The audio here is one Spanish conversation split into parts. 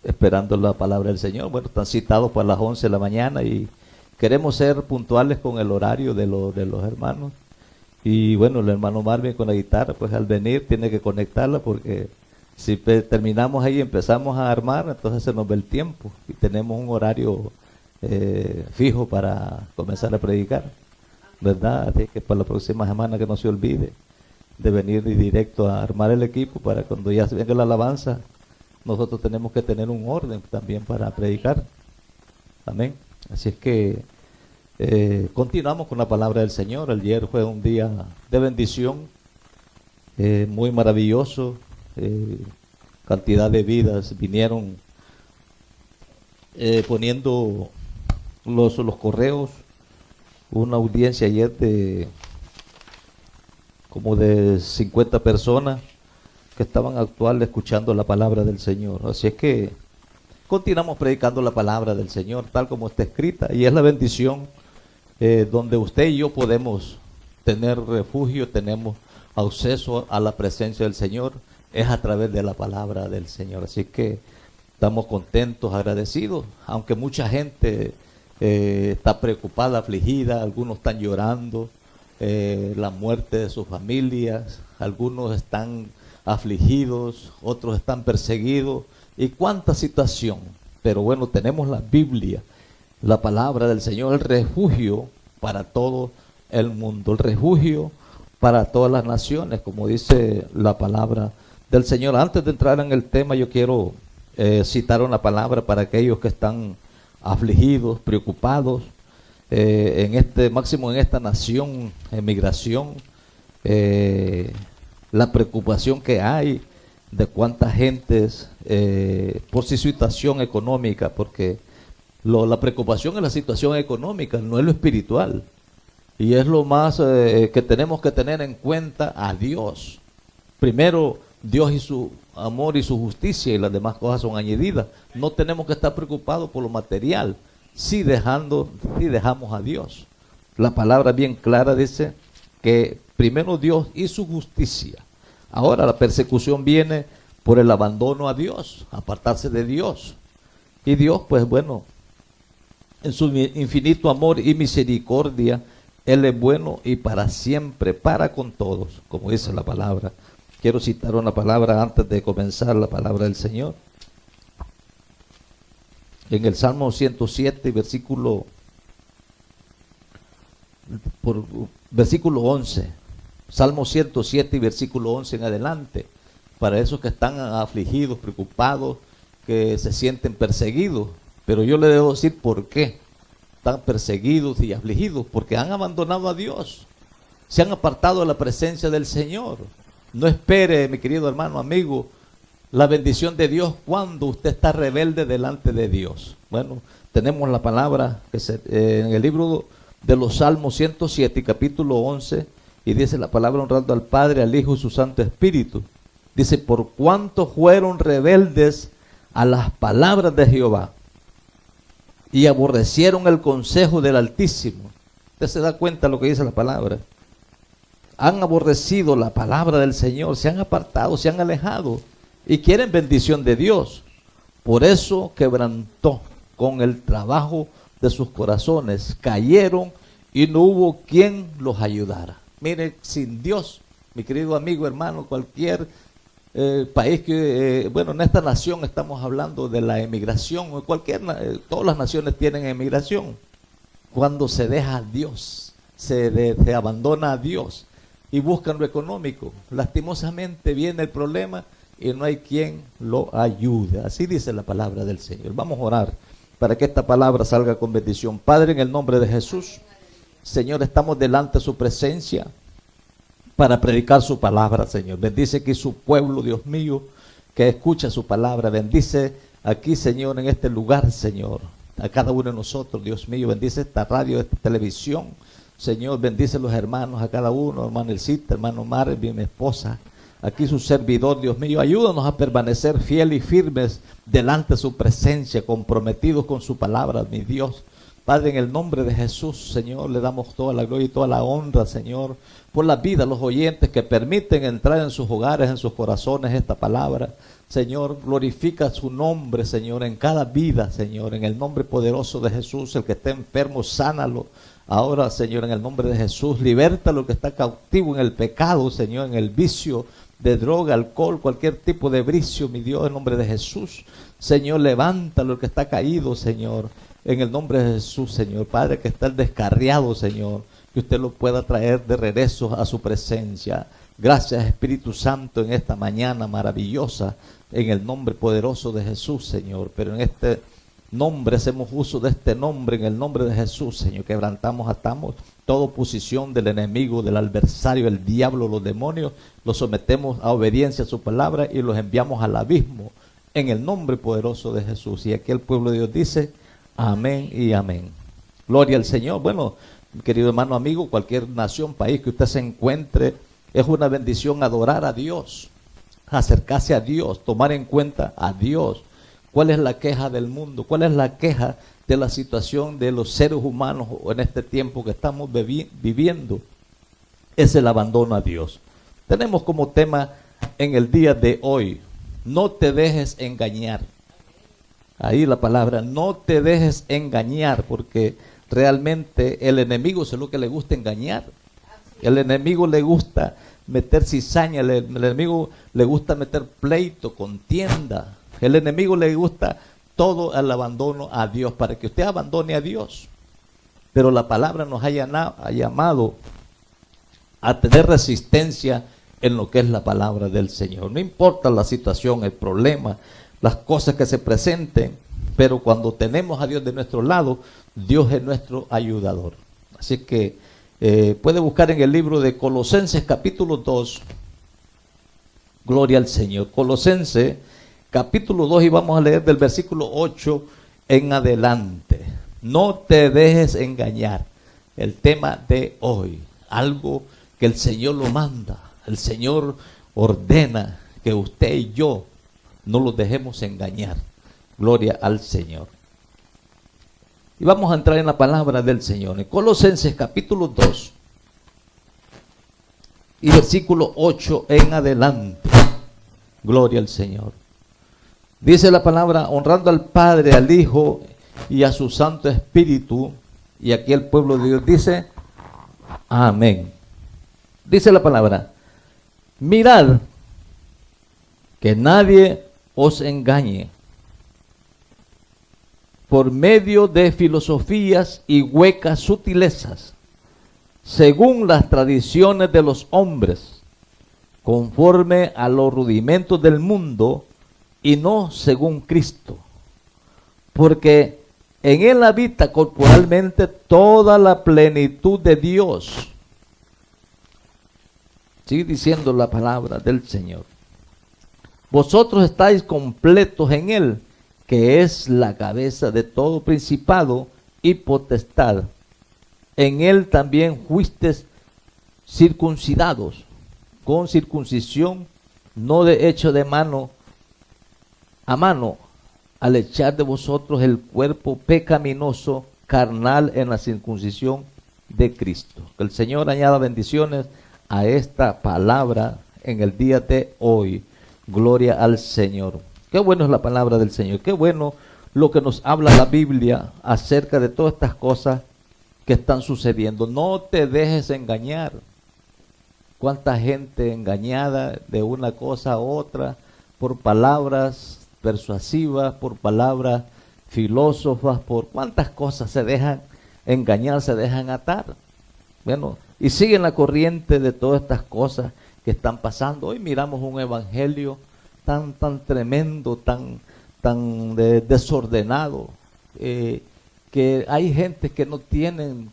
esperando la palabra del Señor. Bueno, están citados para las 11 de la mañana y queremos ser puntuales con el horario de los hermanos. Y bueno, el hermano Marvin con la guitarra, pues al venir tiene que conectarla porque si terminamos ahí y empezamos a armar, entonces se nos ve el tiempo y tenemos un horario fijo para comenzar a predicar, ¿verdad? Así que para la próxima semana que no se olvide de venir directo a armar el equipo para cuando ya se venga la alabanza, nosotros tenemos que tener un orden también para predicar. Amén. Así es que continuamos con la palabra del Señor. Ayer fue un día de bendición, muy maravilloso. Cantidad de vidas vinieron poniendo los correos. Una audiencia ayer de como de 50 personas que estaban actuales escuchando la palabra del Señor. Así es que continuamos predicando la palabra del Señor tal como está escrita, y es la bendición donde usted y yo podemos tener refugio, tenemos acceso a la presencia del Señor, es a través de la palabra del Señor. Así que estamos contentos, agradecidos, aunque mucha gente está preocupada, afligida, algunos están llorando la muerte de sus familias, algunos están afligidos, otros están perseguidos, y cuánta situación. Pero bueno, tenemos la Biblia, la palabra del Señor, el refugio para todo el mundo, el refugio para todas las naciones, como dice la palabra del Señor. Antes de entrar en el tema, yo quiero citar una palabra para aquellos que están afligidos, preocupados, máximo en esta nación, en migración, la preocupación que hay de cuánta gente por su situación económica, porque la preocupación es la situación económica, no es lo espiritual, y es lo más que tenemos que tener en cuenta a Dios. Primero Dios y su amor y su justicia, y las demás cosas son añadidas. No tenemos que estar preocupados por lo material si dejamos a Dios. La palabra bien clara dice que primero Dios y su justicia. Ahora la persecución viene por el abandono a Dios, apartarse de Dios. Y Dios, pues bueno, en su infinito amor y misericordia, Él es bueno y para siempre, para con todos, como dice la palabra. Quiero citar una palabra antes de comenzar la palabra del Señor. En el Salmo 107, versículo 11. Salmo 107 y versículo 11 en adelante. Para esos que están afligidos, preocupados, que se sienten perseguidos. Pero yo le debo decir por qué están perseguidos y afligidos. Porque han abandonado a Dios. Se han apartado de la presencia del Señor. No espere, mi querido hermano, amigo, la bendición de Dios cuando usted está rebelde delante de Dios. Bueno, tenemos la palabra en el libro de los Salmos 107, capítulo 11, y dice la palabra honrando al Padre, al Hijo y su Santo Espíritu. Dice, por cuanto fueron rebeldes a las palabras de Jehová y aborrecieron el consejo del Altísimo. Usted se da cuenta de lo que dice la palabra. Han aborrecido la palabra del Señor, se han apartado, se han alejado y quieren bendición de Dios. Por eso quebrantó con el trabajo de sus corazones, cayeron y no hubo quien los ayudara. Mire, sin Dios, mi querido amigo, hermano, cualquier país que, bueno, en esta nación estamos hablando de la emigración, todas las naciones tienen emigración. Cuando se deja a Dios, se abandona a Dios y buscan lo económico, lastimosamente viene el problema y no hay quien lo ayude. Así dice la palabra del Señor. Vamos a orar para que esta palabra salga con bendición. Padre, en el nombre de Jesús, Señor, estamos delante de su presencia para predicar su palabra, Señor. Bendice aquí su pueblo, Dios mío, que escucha su palabra. Bendice aquí, Señor, en este lugar, Señor, a cada uno de nosotros, Dios mío. Bendice esta radio, esta televisión, Señor. Bendice los hermanos, a cada uno, hermano Elcita, hermano Marvin, mi esposa, aquí su servidor, Dios mío. Ayúdanos a permanecer fieles y firmes delante de su presencia, comprometidos con su palabra, mi Dios. Padre, en el nombre de Jesús, Señor, le damos toda la gloria y toda la honra, Señor, por la vida, los oyentes que permiten entrar en sus hogares, en sus corazones esta palabra. Señor, glorifica su nombre, Señor, en cada vida, Señor, en el nombre poderoso de Jesús. El que esté enfermo, sánalo. Ahora, Señor, en el nombre de Jesús, liberta lo que está cautivo en el pecado, Señor, en el vicio de droga, alcohol, cualquier tipo de vicio, mi Dios, en el nombre de Jesús. Señor, levanta lo que está caído, Señor, en el nombre de Jesús, Señor. Padre, que está el descarriado, Señor, que usted lo pueda traer de regreso a su presencia. Gracias, Espíritu Santo, en esta mañana maravillosa, en el nombre poderoso de Jesús, Señor. Pero en este nombre, hacemos uso de este nombre, en el nombre de Jesús, Señor. Quebrantamos, atamos toda oposición del enemigo, del adversario, el diablo, los demonios. Los sometemos a obediencia a su palabra y los enviamos al abismo, en el nombre poderoso de Jesús. Y aquí el pueblo de Dios dice, amén y amén. Gloria al Señor. Bueno, querido hermano, amigo, cualquier nación, país que usted se encuentre, es una bendición adorar a Dios, acercarse a Dios, tomar en cuenta a Dios. ¿Cuál es la queja del mundo? ¿Cuál es la queja de la situación de los seres humanos en este tiempo que estamos viviendo? Es el abandono a Dios. Tenemos como tema en el día de hoy, no te dejes engañar. Ahí la palabra, no te dejes engañar, porque realmente el enemigo es lo que le gusta engañar. El enemigo le gusta meter cizaña, el enemigo le gusta meter pleito, contienda. El enemigo le gusta todo el abandono a Dios, para que usted abandone a Dios. Pero la palabra nos ha llamado a tener resistencia en lo que es la palabra del Señor. No importa la situación, el problema, las cosas que se presenten, pero cuando tenemos a Dios de nuestro lado, Dios es nuestro ayudador. Así que puede buscar en el libro de Colosenses capítulo 2, gloria al Señor. Colosenses capítulo 2, y vamos a leer del versículo 8 en adelante. No te dejes engañar. El tema de hoy, algo que el Señor lo manda. El Señor ordena que usted y yo no los dejemos engañar. Gloria al Señor. Y vamos a entrar en la palabra del Señor. En Colosenses capítulo 2 y versículo 8 en adelante. Gloria al Señor. Dice la palabra, honrando al Padre, al Hijo y a su Santo Espíritu. Y aquí el pueblo de Dios dice, amén. Dice la palabra, mirad que nadie os engañe por medio de filosofías y huecas sutilezas, según las tradiciones de los hombres, conforme a los rudimentos del mundo, y no según Cristo, porque en él habita corporalmente toda la plenitud de Dios. Sigue diciendo la palabra del Señor. Vosotros estáis completos en él, que es la cabeza de todo principado y potestad. En él también fuisteis circuncidados, con circuncisión no de hecho de mano a mano, al echar de vosotros el cuerpo pecaminoso carnal en la circuncisión de Cristo. Que el Señor añada bendiciones a esta palabra en el día de hoy. Gloria al Señor. Qué bueno es la palabra del Señor. Qué bueno lo que nos habla la Biblia acerca de todas estas cosas que están sucediendo. No te dejes engañar. Cuánta gente engañada de una cosa a otra por palabras persuasivas, por palabras filósofas, por cuántas cosas se dejan engañar, se dejan atar. Bueno, y siguen la corriente de todas estas cosas que están pasando. Hoy miramos un evangelio tan tremendo, tan desordenado, que hay gente que no tienen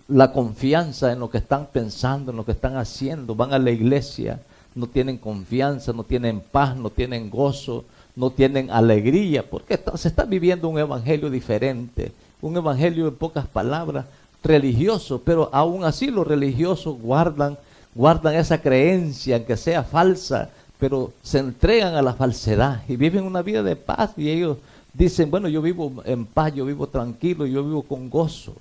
la confianza en lo que están pensando, en lo que están haciendo. Van a la iglesia, no tienen confianza, no tienen paz, no tienen gozo, no tienen alegría, porque se está viviendo un evangelio diferente, un evangelio en pocas palabras religioso, pero aún así los religiosos guardan esa creencia, aunque sea falsa, pero se entregan a la falsedad y viven una vida de paz, y ellos dicen, bueno, yo vivo en paz, yo vivo tranquilo, yo vivo con gozo.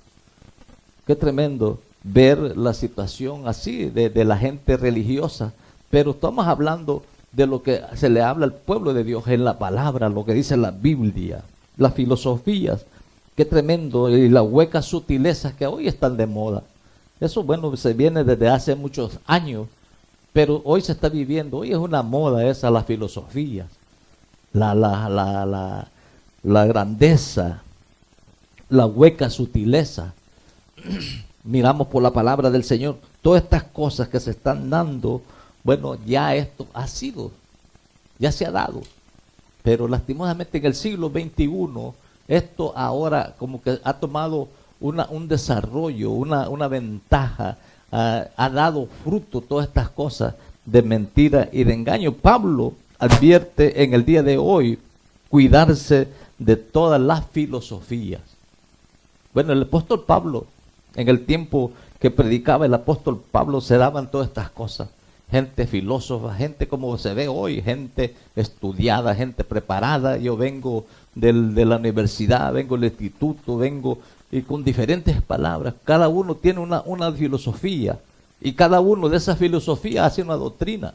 Qué tremendo ver la situación así de la gente religiosa. Pero estamos hablando de lo que se le habla al pueblo de Dios en la palabra, lo que dice la Biblia, las filosofías, qué tremendo, y las huecas sutilezas que hoy están de moda. Eso, bueno, se viene desde hace muchos años, pero hoy se está viviendo, hoy es una moda esa, las filosofías, la grandeza, la hueca sutileza. Miramos por la palabra del Señor, todas estas cosas que se están dando, bueno, ya esto ha sido, ya se ha dado, pero lastimosamente en el siglo XXI, esto ahora como que ha tomado un desarrollo, una ventaja, ha dado fruto todas estas cosas de mentira y de engaño. Pablo advierte en el día de hoy cuidarse de todas las filosofías. Bueno, el apóstol Pablo, en el tiempo que predicaba el apóstol Pablo, se daban todas estas cosas. Gente filósofa, gente como se ve hoy, gente estudiada, gente preparada. Yo vengo de la universidad, vengo del instituto, vengo y con diferentes palabras. Cada uno tiene una filosofía y cada uno de esas filosofías hace una doctrina.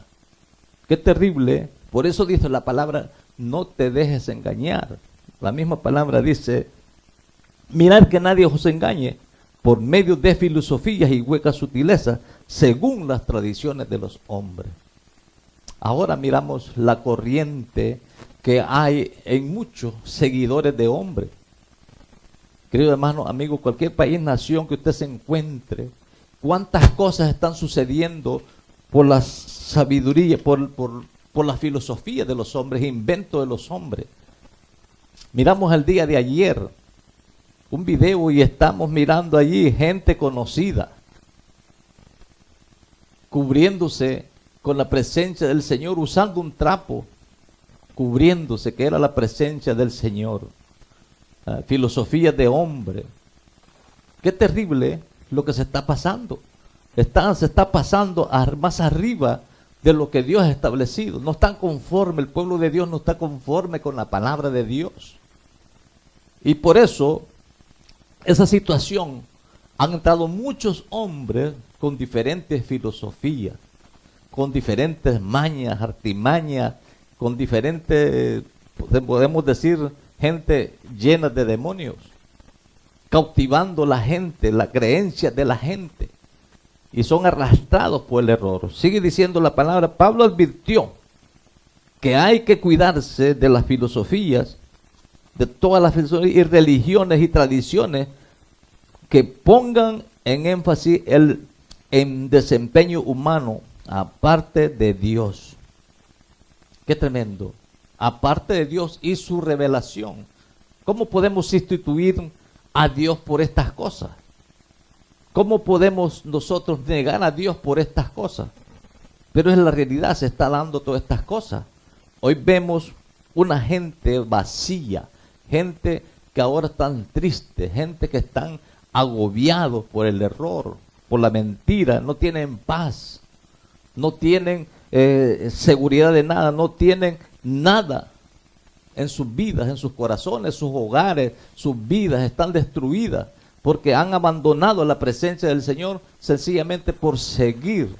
Qué terrible, ¿eh? Por eso dice la palabra, no te dejes engañar. La misma palabra dice, mirad que nadie os engañe por medio de filosofías y huecas sutilezas, según las tradiciones de los hombres. Ahora miramos la corriente que hay en muchos seguidores de hombres. Querido hermano, amigo, cualquier país, nación que usted se encuentre, cuántas cosas están sucediendo por la sabiduría, por la filosofía de los hombres, invento de los hombres. Miramos el día de ayer un video y estamos mirando allí gente conocida cubriéndose con la presencia del Señor, usando un trapo, cubriéndose, que era la presencia del Señor. Filosofía de hombre. Qué terrible lo que se está pasando. Se está pasando más arriba de lo que Dios ha establecido. No están conforme, el pueblo de Dios no está conforme con la palabra de Dios. Y por eso, esa situación, han entrado muchos hombres con diferentes filosofías, con diferentes mañas, artimañas, con diferentes, podemos decir, gente llena de demonios, cautivando la gente, la creencia de la gente, y son arrastrados por el error. Sigue diciendo la palabra, Pablo advirtió que hay que cuidarse de las filosofías, de todas las filosofías y religiones y tradiciones que pongan en énfasis en desempeño humano, aparte de Dios. Qué tremendo. Aparte de Dios y su revelación. ¿Cómo podemos sustituir a Dios por estas cosas? ¿Cómo podemos nosotros negar a Dios por estas cosas? Pero en la realidad se está dando todas estas cosas. Hoy vemos una gente vacía, gente que ahora están tristes, gente que están agobiados por el error, por la mentira, no tienen paz, no tienen seguridad de nada, no tienen nada en sus vidas, en sus corazones, sus hogares, sus vidas están destruidas porque han abandonado la presencia del Señor sencillamente por seguir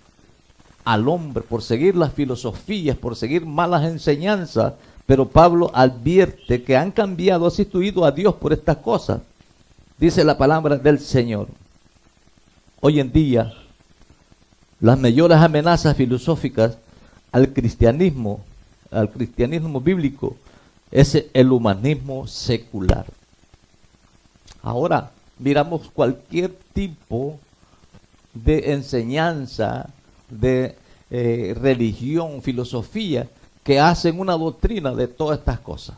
al hombre, por seguir las filosofías, por seguir malas enseñanzas. Pero Pablo advierte que han cambiado, han sustituido a Dios por estas cosas. Dice la palabra del Señor. Hoy en día, las mayores amenazas filosóficas al cristianismo bíblico, es el humanismo secular. Ahora miramos cualquier tipo de enseñanza, de religión, filosofía, que hacen una doctrina de todas estas cosas.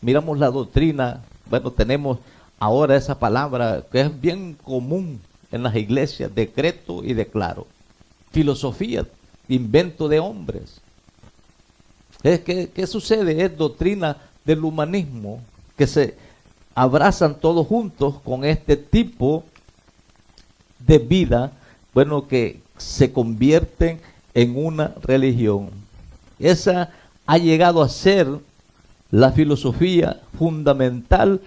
Miramos la doctrina, bueno, tenemos ahora esa palabra que es bien común en las iglesias, decreto y declaro. Filosofía, invento de hombres. ¿Qué sucede? Es doctrina del humanismo, que se abrazan todos juntos con este tipo de vida, bueno, que se convierten en una religión. Esa ha llegado a ser la filosofía fundamental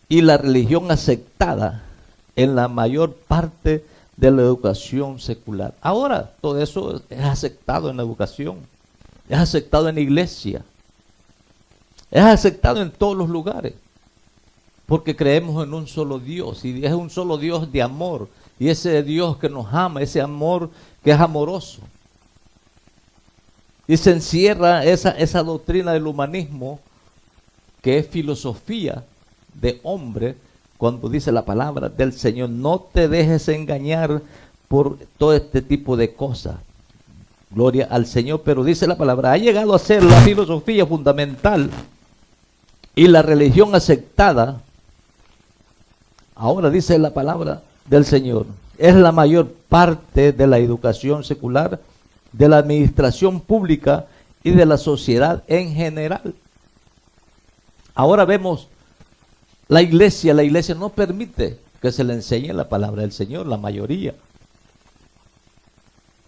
y la religión aceptada en la mayor parte de la educación secular. Ahora todo eso es aceptado en la educación. es aceptado en la iglesia, es aceptado en todos los lugares, porque creemos en un solo Dios, y es un solo Dios de amor, y ese Dios que nos ama, ese amor que es amoroso. Y se encierra esa doctrina del humanismo, que es filosofía de hombre, cuando dice la palabra del Señor: no te dejes engañar por todo este tipo de cosas. Gloria al Señor. Pero dice la palabra, ha llegado a ser la filosofía fundamental y la religión aceptada. Ahora dice la palabra del Señor, es la mayor parte de la educación secular, de la administración pública y de la sociedad en general. Ahora vemos la iglesia no permite que se le enseñe la palabra del Señor, la mayoría.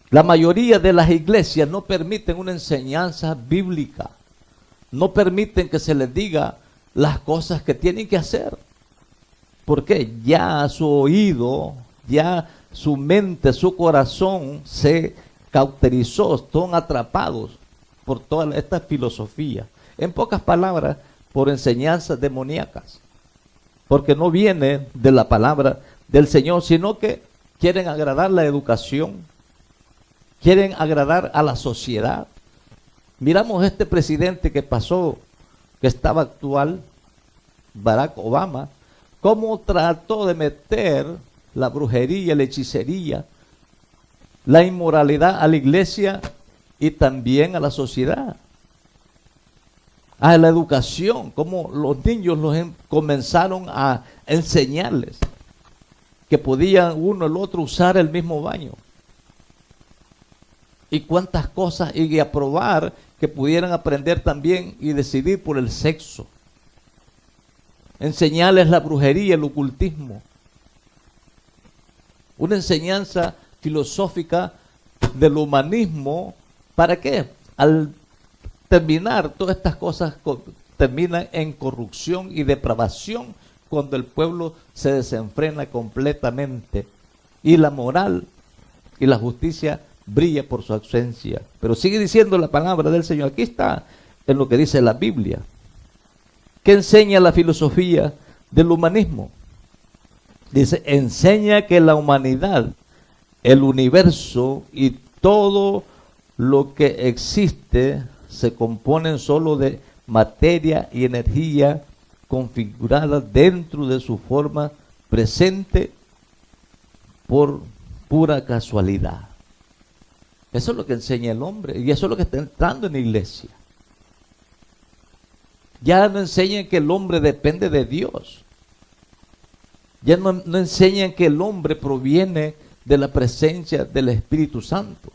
La mayoría de las iglesias no permiten una enseñanza bíblica, no permiten que se les diga las cosas que tienen que hacer. Porque ya su oído, ya su mente, su corazón se cauterizó, son atrapados por toda esta filosofía. En pocas palabras, por enseñanzas demoníacas. Porque no viene de la palabra del Señor, sino que quieren agradar la educación, quieren agradar a la sociedad. Miramos este presidente que pasó, que estaba actual, Barack Obama, cómo trató de meter la brujería, la hechicería, la inmoralidad a la iglesia y también a la sociedad, a la educación, como los niños comenzaron a enseñarles que podían uno el otro usar el mismo baño. Y cuántas cosas, y aprobar que pudieran aprender también y decidir por el sexo. Enseñarles la brujería, el ocultismo. Una enseñanza filosófica del humanismo. ¿Para qué? Al terminar, todas estas cosas terminan en corrupción y depravación cuando el pueblo se desenfrena completamente. Y la moral y la justicia brilla por su ausencia. Pero sigue diciendo la palabra del Señor. Aquí está en lo que dice la Biblia. ¿Qué enseña la filosofía del humanismo? Dice, enseña que la humanidad, el universo y todo lo que existe se componen solo de materia y energía configurada dentro de su forma presente por pura casualidad. Eso es lo que enseña el hombre, y eso es lo que está entrando en la iglesia. Ya no enseñan que el hombre depende de Dios. Ya no enseñan que el hombre proviene de la presencia del Espíritu Santo.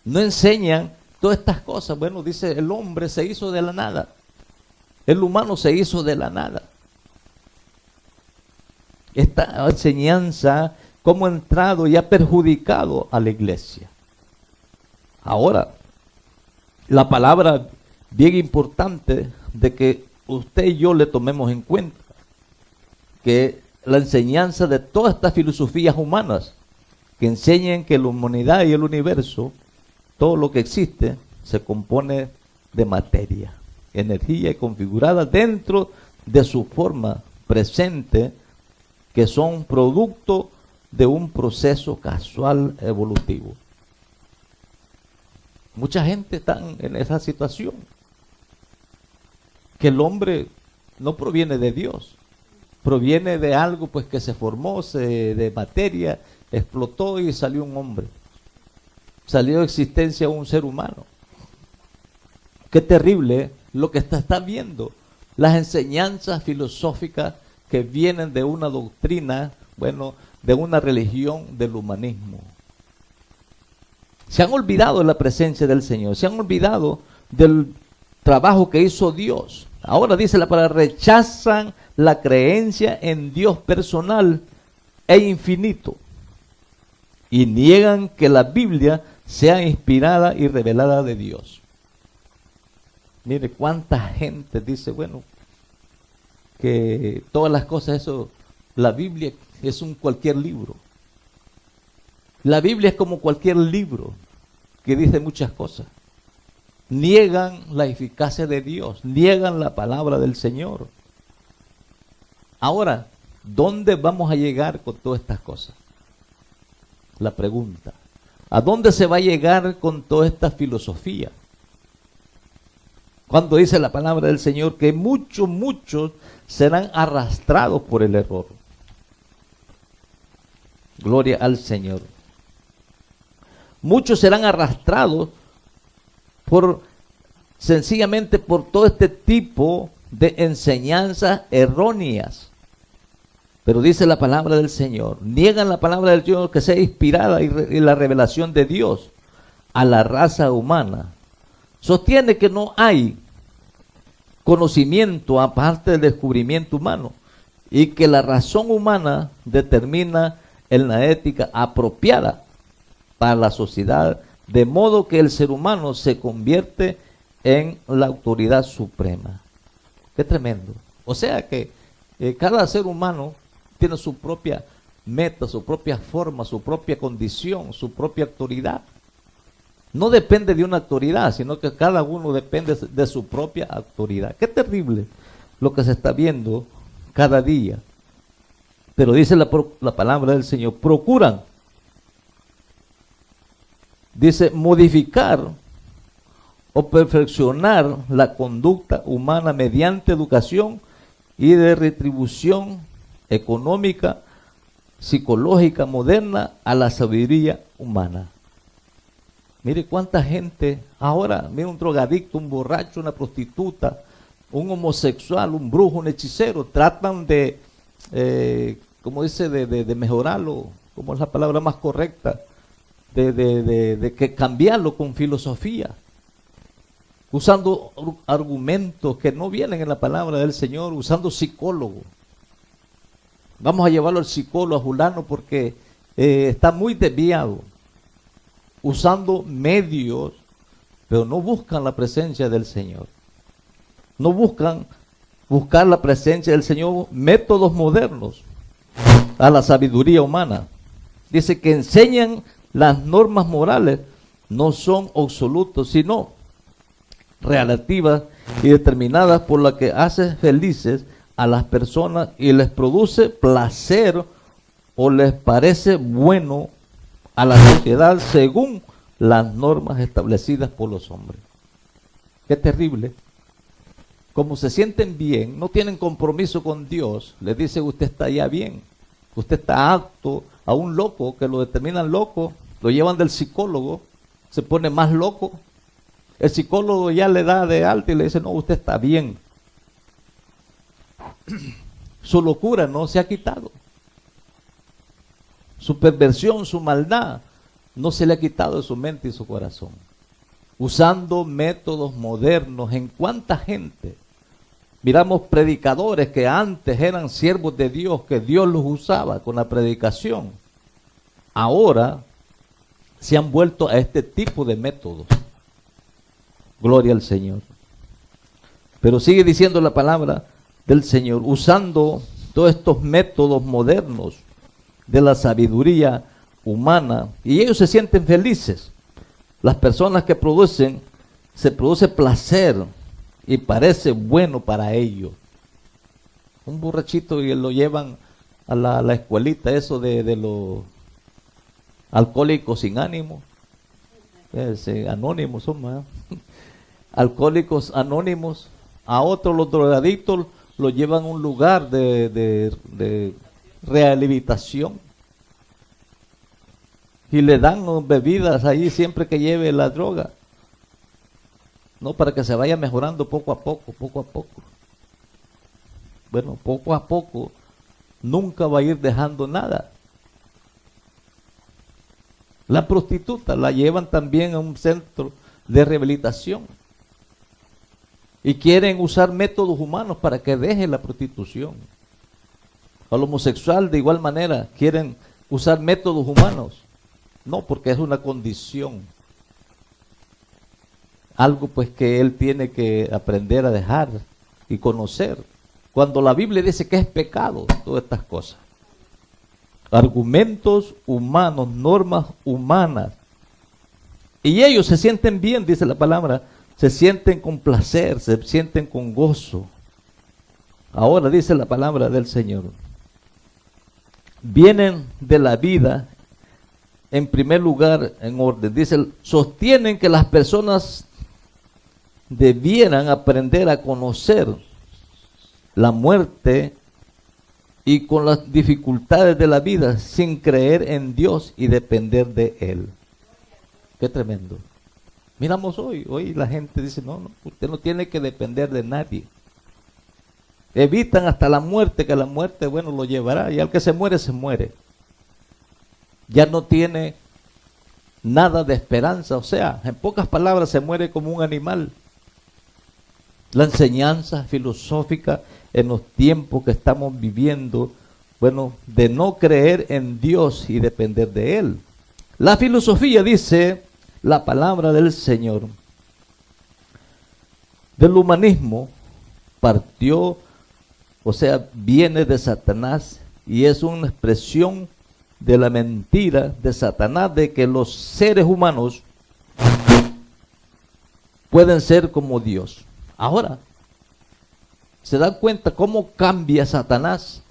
No enseñan todas estas cosas. Bueno, dice, el hombre se hizo de la nada. El humano se hizo de la nada. Esta enseñanza, cómo ha entrado y ha perjudicado a la iglesia. Ahora, la palabra bien importante de que usted y yo le tomemos en cuenta, que la enseñanza de todas estas filosofías humanas que enseñan que la humanidad y el universo, todo lo que existe, se compone de materia, energía y configurada dentro de su forma presente, que son producto de un proceso casual evolutivo. Mucha gente está en esa situación, que el hombre no proviene de Dios, proviene de algo pues que se formó de materia, explotó y salió un hombre, salió de existencia un ser humano. Qué terrible lo que está viendo, las enseñanzas filosóficas que vienen de una doctrina, bueno, de una religión del humanismo. Se han olvidado de la presencia del Señor, se han olvidado del trabajo que hizo Dios. Ahora dice la palabra, rechazan la creencia en Dios personal e infinito y niegan que la Biblia sea inspirada y revelada de Dios. Mire cuánta gente dice, bueno, que todas las cosas, eso, la Biblia es cualquier libro. La Biblia es como cualquier libro que dice muchas cosas. niegan la eficacia de Dios, niegan la palabra del Señor. Ahora, ¿dónde vamos a llegar con todas estas cosas? La pregunta, ¿a dónde se va a llegar con toda esta filosofía? Cuando dice la palabra del Señor que muchos serán arrastrados por el error. Gloria al Señor. Muchos serán arrastrados sencillamente por todo este tipo de enseñanzas erróneas. Pero dice la palabra del Señor, niegan la palabra del Señor que sea inspirada y la revelación de Dios a la raza humana. Sostiene que no hay conocimiento aparte del descubrimiento humano y que la razón humana determina en la ética apropiada para la sociedad, de modo que el ser humano se convierte en la autoridad suprema. Qué tremendo. O sea que cada ser humano tiene su propia meta, su propia forma, su propia condición, su propia autoridad. No depende de una autoridad, sino que cada uno depende de su propia autoridad. Qué terrible lo que se está viendo cada día. Pero dice la palabra del Señor, procuran, dice, modificar o perfeccionar la conducta humana mediante educación y de retribución económica, psicológica, moderna a la sabiduría humana. Mire cuánta gente ahora, mire un drogadicto, un borracho, una prostituta, un homosexual, un brujo, un hechicero, tratan de, como dice, de mejorarlo, como es la palabra más correcta, de que cambiarlo con filosofía, usando argumentos que no vienen en la palabra del Señor, usando psicólogos. Vamos a llevarlo al psicólogo, a fulano, porque está muy desviado, usando medios, pero no buscan la presencia del Señor. No buscar la presencia del Señor, métodos modernos a la sabiduría humana. Dice que enseñan las normas morales, no son absolutos, sino relativas y determinadas por las que hace felices a las personas y les produce placer o les parece bueno a la sociedad según las normas establecidas por los hombres. Qué terrible. Como se sienten bien, no tienen compromiso con Dios, les dice usted está ya bien, usted está apto. A un loco que lo determinan loco, lo llevan del psicólogo, se pone más loco. El psicólogo ya le da de alta y le dice, no, usted está bien. Su locura no se ha quitado. Su perversión, su maldad, no se le ha quitado de su mente y su corazón. Usando métodos modernos, ¿en cuánta gente? Miramos predicadores que antes eran siervos de Dios, que Dios los usaba con la predicación. Ahora se han vuelto a este tipo de métodos. Gloria al Señor. Pero sigue diciendo la palabra del Señor, usando todos estos métodos modernos de la sabiduría humana, y ellos se sienten felices. Las personas que se produce placer y parece bueno para ellos. Un borrachito y lo llevan a la escuelita, eso de los alcohólicos sin ánimo, anónimos son más, alcohólicos anónimos. A otros, los drogadictos, lo llevan a un lugar de rehabilitación y le dan bebidas ahí siempre que lleve la droga, no, para que se vaya mejorando poco a poco, poco a poco. Bueno, poco a poco nunca va a ir dejando nada. La prostituta la llevan también a un centro de rehabilitación y quieren usar métodos humanos para que deje la prostitución. Al homosexual de igual manera quieren usar métodos humanos. No, porque es una condición. Algo pues que él tiene que aprender a dejar y conocer. Cuando la Biblia dice que es pecado, todas estas cosas. Argumentos humanos, normas humanas. Y ellos se sienten bien, dice la palabra, se sienten con placer, se sienten con gozo. Ahora dice la palabra del Señor. Vienen de la vida, en primer lugar, en orden. Dice, sostienen que las personas debieran aprender a conocer la muerte y con las dificultades de la vida sin creer en Dios y depender de Él. Qué tremendo. Miramos hoy la gente dice, no, usted no tiene que depender de nadie. Evitan hasta la muerte, que la muerte, bueno, lo llevará, y al que se muere, se muere. Ya no tiene nada de esperanza, o sea, en pocas palabras, se muere como un animal. La enseñanza filosófica en los tiempos que estamos viviendo, bueno, de no creer en Dios y depender de Él. La filosofía, dice la palabra del Señor, del humanismo partió, o sea, viene de Satanás y es una expresión de la mentira de Satanás de que los seres humanos pueden ser como Dios. Ahora, ¿se dan cuenta cómo cambia Satanás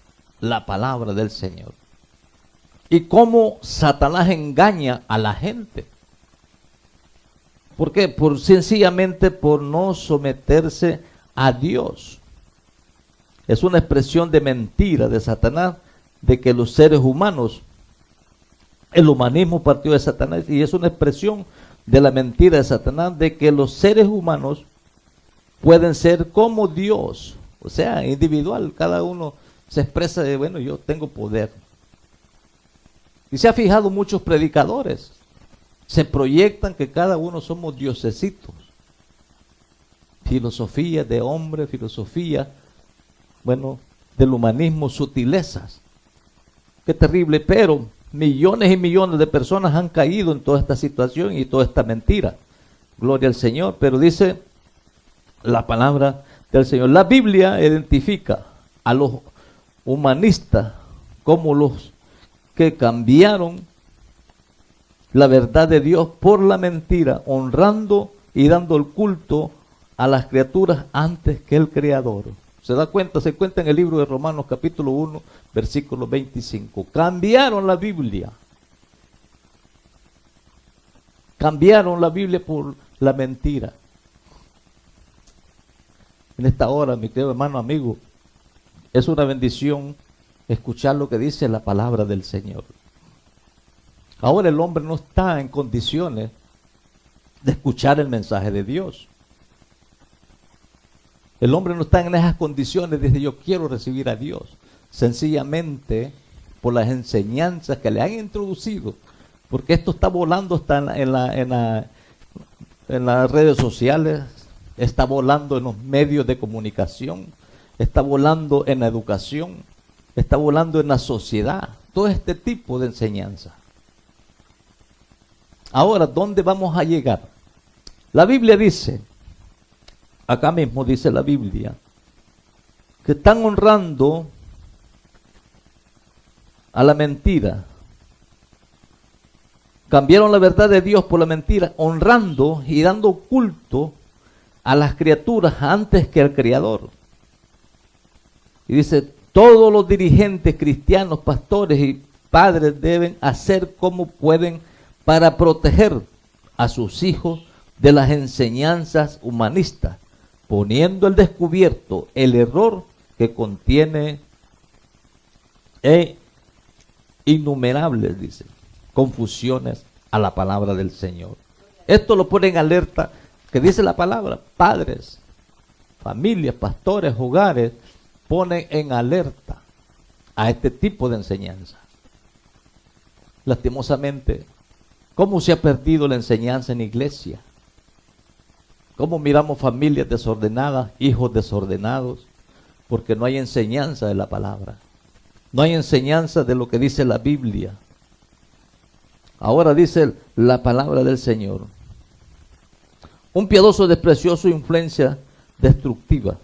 la palabra del Señor? Y cómo Satanás engaña a la gente. ¿Por qué? Sencillamente por no someterse a Dios. Es una expresión de mentira de Satanás, de que los seres humanos, el humanismo partió de Satanás, y es una expresión de la mentira de Satanás, de que los seres humanos pueden ser como Dios, o sea, individual, cada uno se expresa de, bueno, yo tengo poder. Y se ha fijado muchos predicadores, se proyectan que cada uno somos diosesitos. Filosofía de hombre, filosofía, bueno, del humanismo, sutilezas. Qué terrible, pero millones y millones de personas han caído en toda esta situación y toda esta mentira. Gloria al Señor, pero dice la palabra del Señor. La Biblia identifica a los humanistas como los que cambiaron la verdad de Dios por la mentira, honrando y dando el culto a las criaturas antes que el Creador. ¿Se da cuenta? Se cuenta en el libro de Romanos capítulo 1, versículo 25. Cambiaron la Biblia. Cambiaron la Biblia por la mentira. En esta hora, mi querido hermano, amigo, es una bendición escuchar lo que dice la palabra del Señor. Ahora el hombre no está en condiciones de escuchar el mensaje de Dios. El hombre no está en esas condiciones de decir, yo quiero recibir a Dios. Sencillamente por las enseñanzas que le han introducido. Porque esto está volando hasta en las redes sociales, está volando en los medios de comunicación, está volando en la educación, está volando en la sociedad. Todo este tipo de enseñanza. Ahora, ¿dónde vamos a llegar? La Biblia dice, acá mismo dice la Biblia, que están honrando a la mentira. Cambiaron la verdad de Dios por la mentira, honrando y dando culto a las criaturas antes que al Creador. Y dice, todos los dirigentes cristianos, pastores y padres deben hacer como pueden para proteger a sus hijos de las enseñanzas humanistas, poniendo al descubierto el error que contiene innumerables, dice, confusiones a la palabra del Señor. Esto lo pone en alerta, que dice la palabra, padres, familias, pastores, hogares, ponen en alerta a este tipo de enseñanza. Lastimosamente, ¿cómo se ha perdido la enseñanza en la iglesia? ¿Cómo miramos familias desordenadas, hijos desordenados? Porque no hay enseñanza de la palabra. No hay enseñanza de lo que dice la Biblia. Ahora dice la palabra del Señor. Un piadoso despreció su influencia destructiva.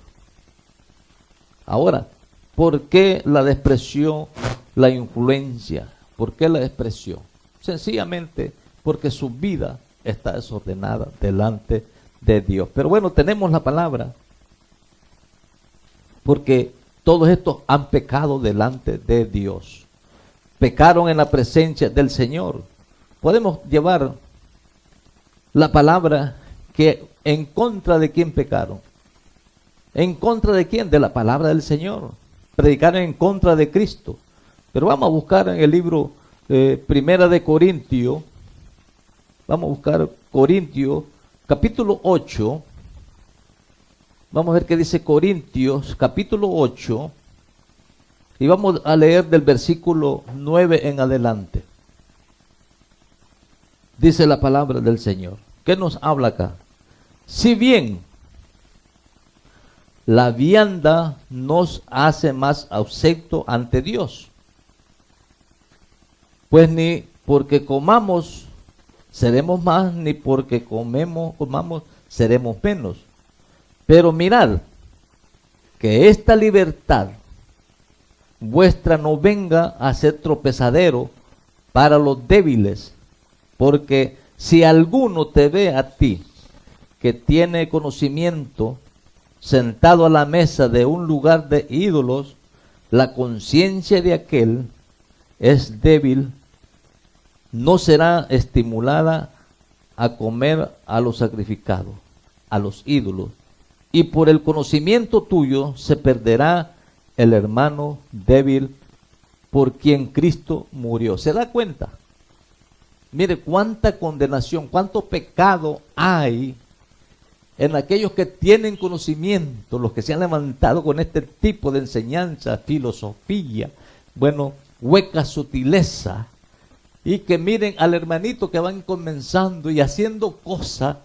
Ahora, ¿por qué la despreció la influencia? ¿Por qué la despreció? Sencillamente porque su vida está desordenada delante de Dios. Pero bueno, tenemos la palabra, porque todos estos han pecado delante de Dios. Pecaron en la presencia del Señor. Podemos llevar la palabra que en contra de quién pecaron. ¿En contra de quién? De la palabra del Señor. Predicaron en contra de Cristo. Pero vamos a buscar en el libro Primera de Corintios. Vamos a buscar Corintios, capítulo 8. Vamos a ver qué dice Corintios, capítulo 8. Y vamos a leer del versículo 9 en adelante. Dice la palabra del Señor. ¿Qué nos habla acá? Si bien la vianda nos hace más acepto ante Dios, pues ni porque comamos seremos más, ni porque comamos seremos menos. Pero mirad, que esta libertad vuestra no venga a ser tropezadero para los débiles, porque si alguno te ve a ti, que tiene conocimiento, sentado a la mesa de un lugar de ídolos, la conciencia de aquel es débil, no será estimulada a comer a lo sacrificado, a los ídolos, y por el conocimiento tuyo se perderá el hermano débil por quien Cristo murió. ¿Se da cuenta? Mire cuánta condenación, cuánto pecado hay en aquellos que tienen conocimiento, los que se han levantado con este tipo de enseñanza, filosofía, bueno, hueca sutileza, y que miren al hermanito que van comenzando y haciendo cosas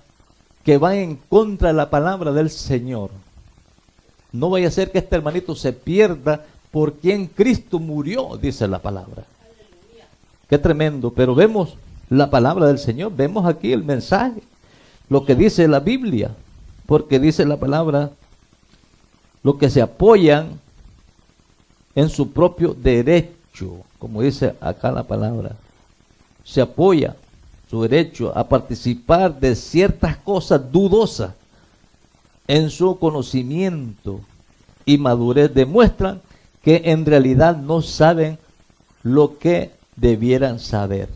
que van en contra de la palabra del Señor. No vaya a ser que este hermanito se pierda por quien Cristo murió, dice la palabra. Aleluya. Qué tremendo, pero vemos la palabra del Señor, vemos aquí el mensaje, lo que dice la Biblia, porque dice la palabra, lo que se apoyan en su propio derecho, como dice acá la palabra, se apoya su derecho a participar de ciertas cosas dudosas en su conocimiento y madurez, demuestran que en realidad no saben lo que debieran saber.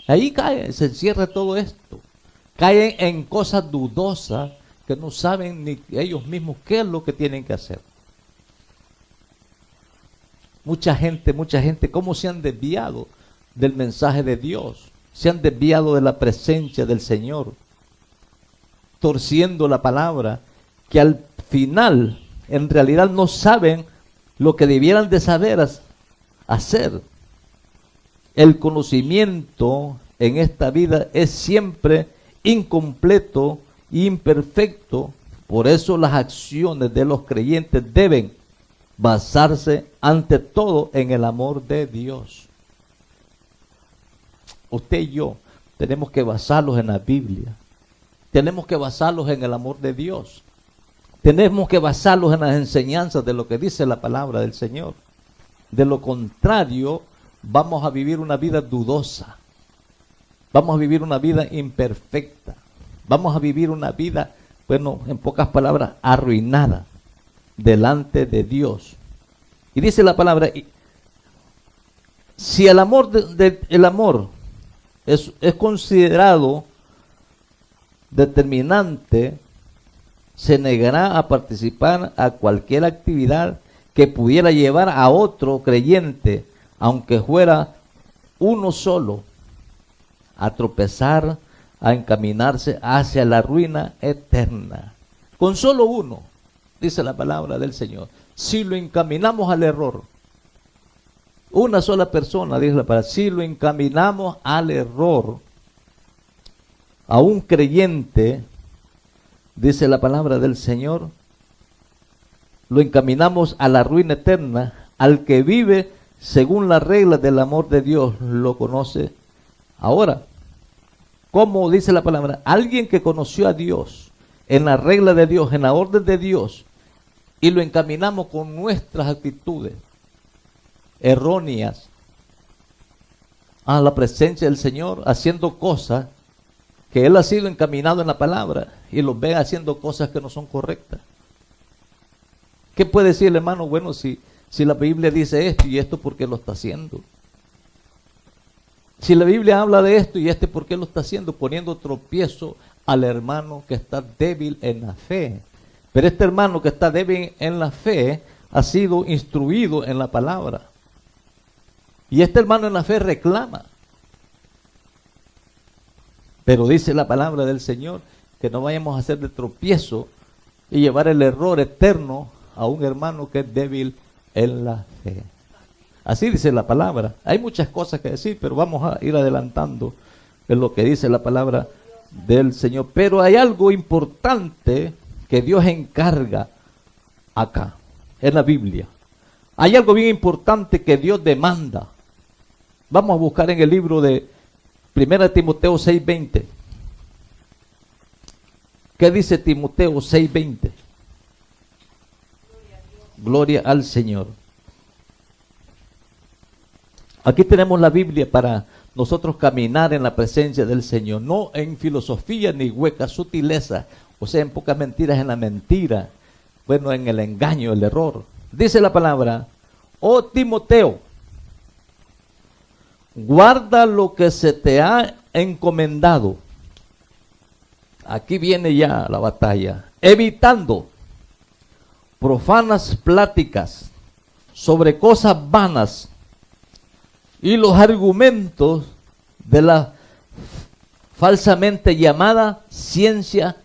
Ahí cae, se encierra todo esto. Caen en cosas dudosas que no saben ni ellos mismos qué es lo que tienen que hacer. Mucha gente, cómo se han desviado del mensaje de Dios, se han desviado de la presencia del Señor, torciendo la palabra, que al final en realidad no saben lo que debieran de saber hacer. El conocimiento en esta vida es siempre incompleto e imperfecto, por eso las acciones de los creyentes deben basarse ante todo en el amor de Dios. Usted y yo tenemos que basarlos en la Biblia. Tenemos que basarlos en el amor de Dios. Tenemos que basarlos en las enseñanzas de lo que dice la palabra del Señor. De lo contrario, vamos a vivir una vida dudosa. Vamos a vivir una vida imperfecta. Vamos a vivir una vida, bueno, en pocas palabras, arruinada delante de Dios. Y dice la palabra, si el amor, el amor es considerado determinante, se negará a participar a cualquier actividad que pudiera llevar a otro creyente, aunque fuera uno solo, a tropezar, a encaminarse hacia la ruina eterna. Con solo uno, dice la palabra del Señor, si lo encaminamos al error, una sola persona, dice la palabra, si lo encaminamos al error, a un creyente, dice la palabra del Señor, lo encaminamos a la ruina eterna. Al que vive según las reglas del amor de Dios, lo conoce. Ahora, ¿cómo dice la palabra? Alguien que conoció a Dios, en la regla de Dios, en la orden de Dios, y lo encaminamos con nuestras actitudes erróneas a la presencia del Señor, haciendo cosas que él ha sido encaminado en la palabra y los ve haciendo cosas que no son correctas. ¿Qué puede decir el hermano? Bueno, si la Biblia dice esto y esto, ¿por qué lo está haciendo? Si la Biblia habla de esto y ¿por qué lo está haciendo? Poniendo tropiezo al hermano que está débil en la fe. Pero este hermano que está débil en la fe ha sido instruido en la palabra. Y este hermano en la fe reclama. Pero dice la palabra del Señor que no vayamos a hacer de tropiezo y llevar el error eterno a un hermano que es débil en la fe. Así dice la palabra. Hay muchas cosas que decir, pero vamos a ir adelantando en lo que dice la palabra del Señor. Pero hay algo importante que Dios encarga acá, en la Biblia. Hay algo bien importante que Dios demanda. Vamos a buscar en el libro de 1 Timoteo 6:20. ¿Qué dice Timoteo 6:20? Gloria al Señor. Aquí tenemos la Biblia para nosotros caminar en la presencia del Señor, no en filosofía ni huecas sutilezas, o sea, en pocas mentiras, en la mentira, bueno, en el engaño, el error. Dice la palabra: oh Timoteo, guarda lo que se te ha encomendado. Aquí viene ya la batalla. Evitando profanas pláticas sobre cosas vanas y los argumentos de la falsamente llamada ciencia,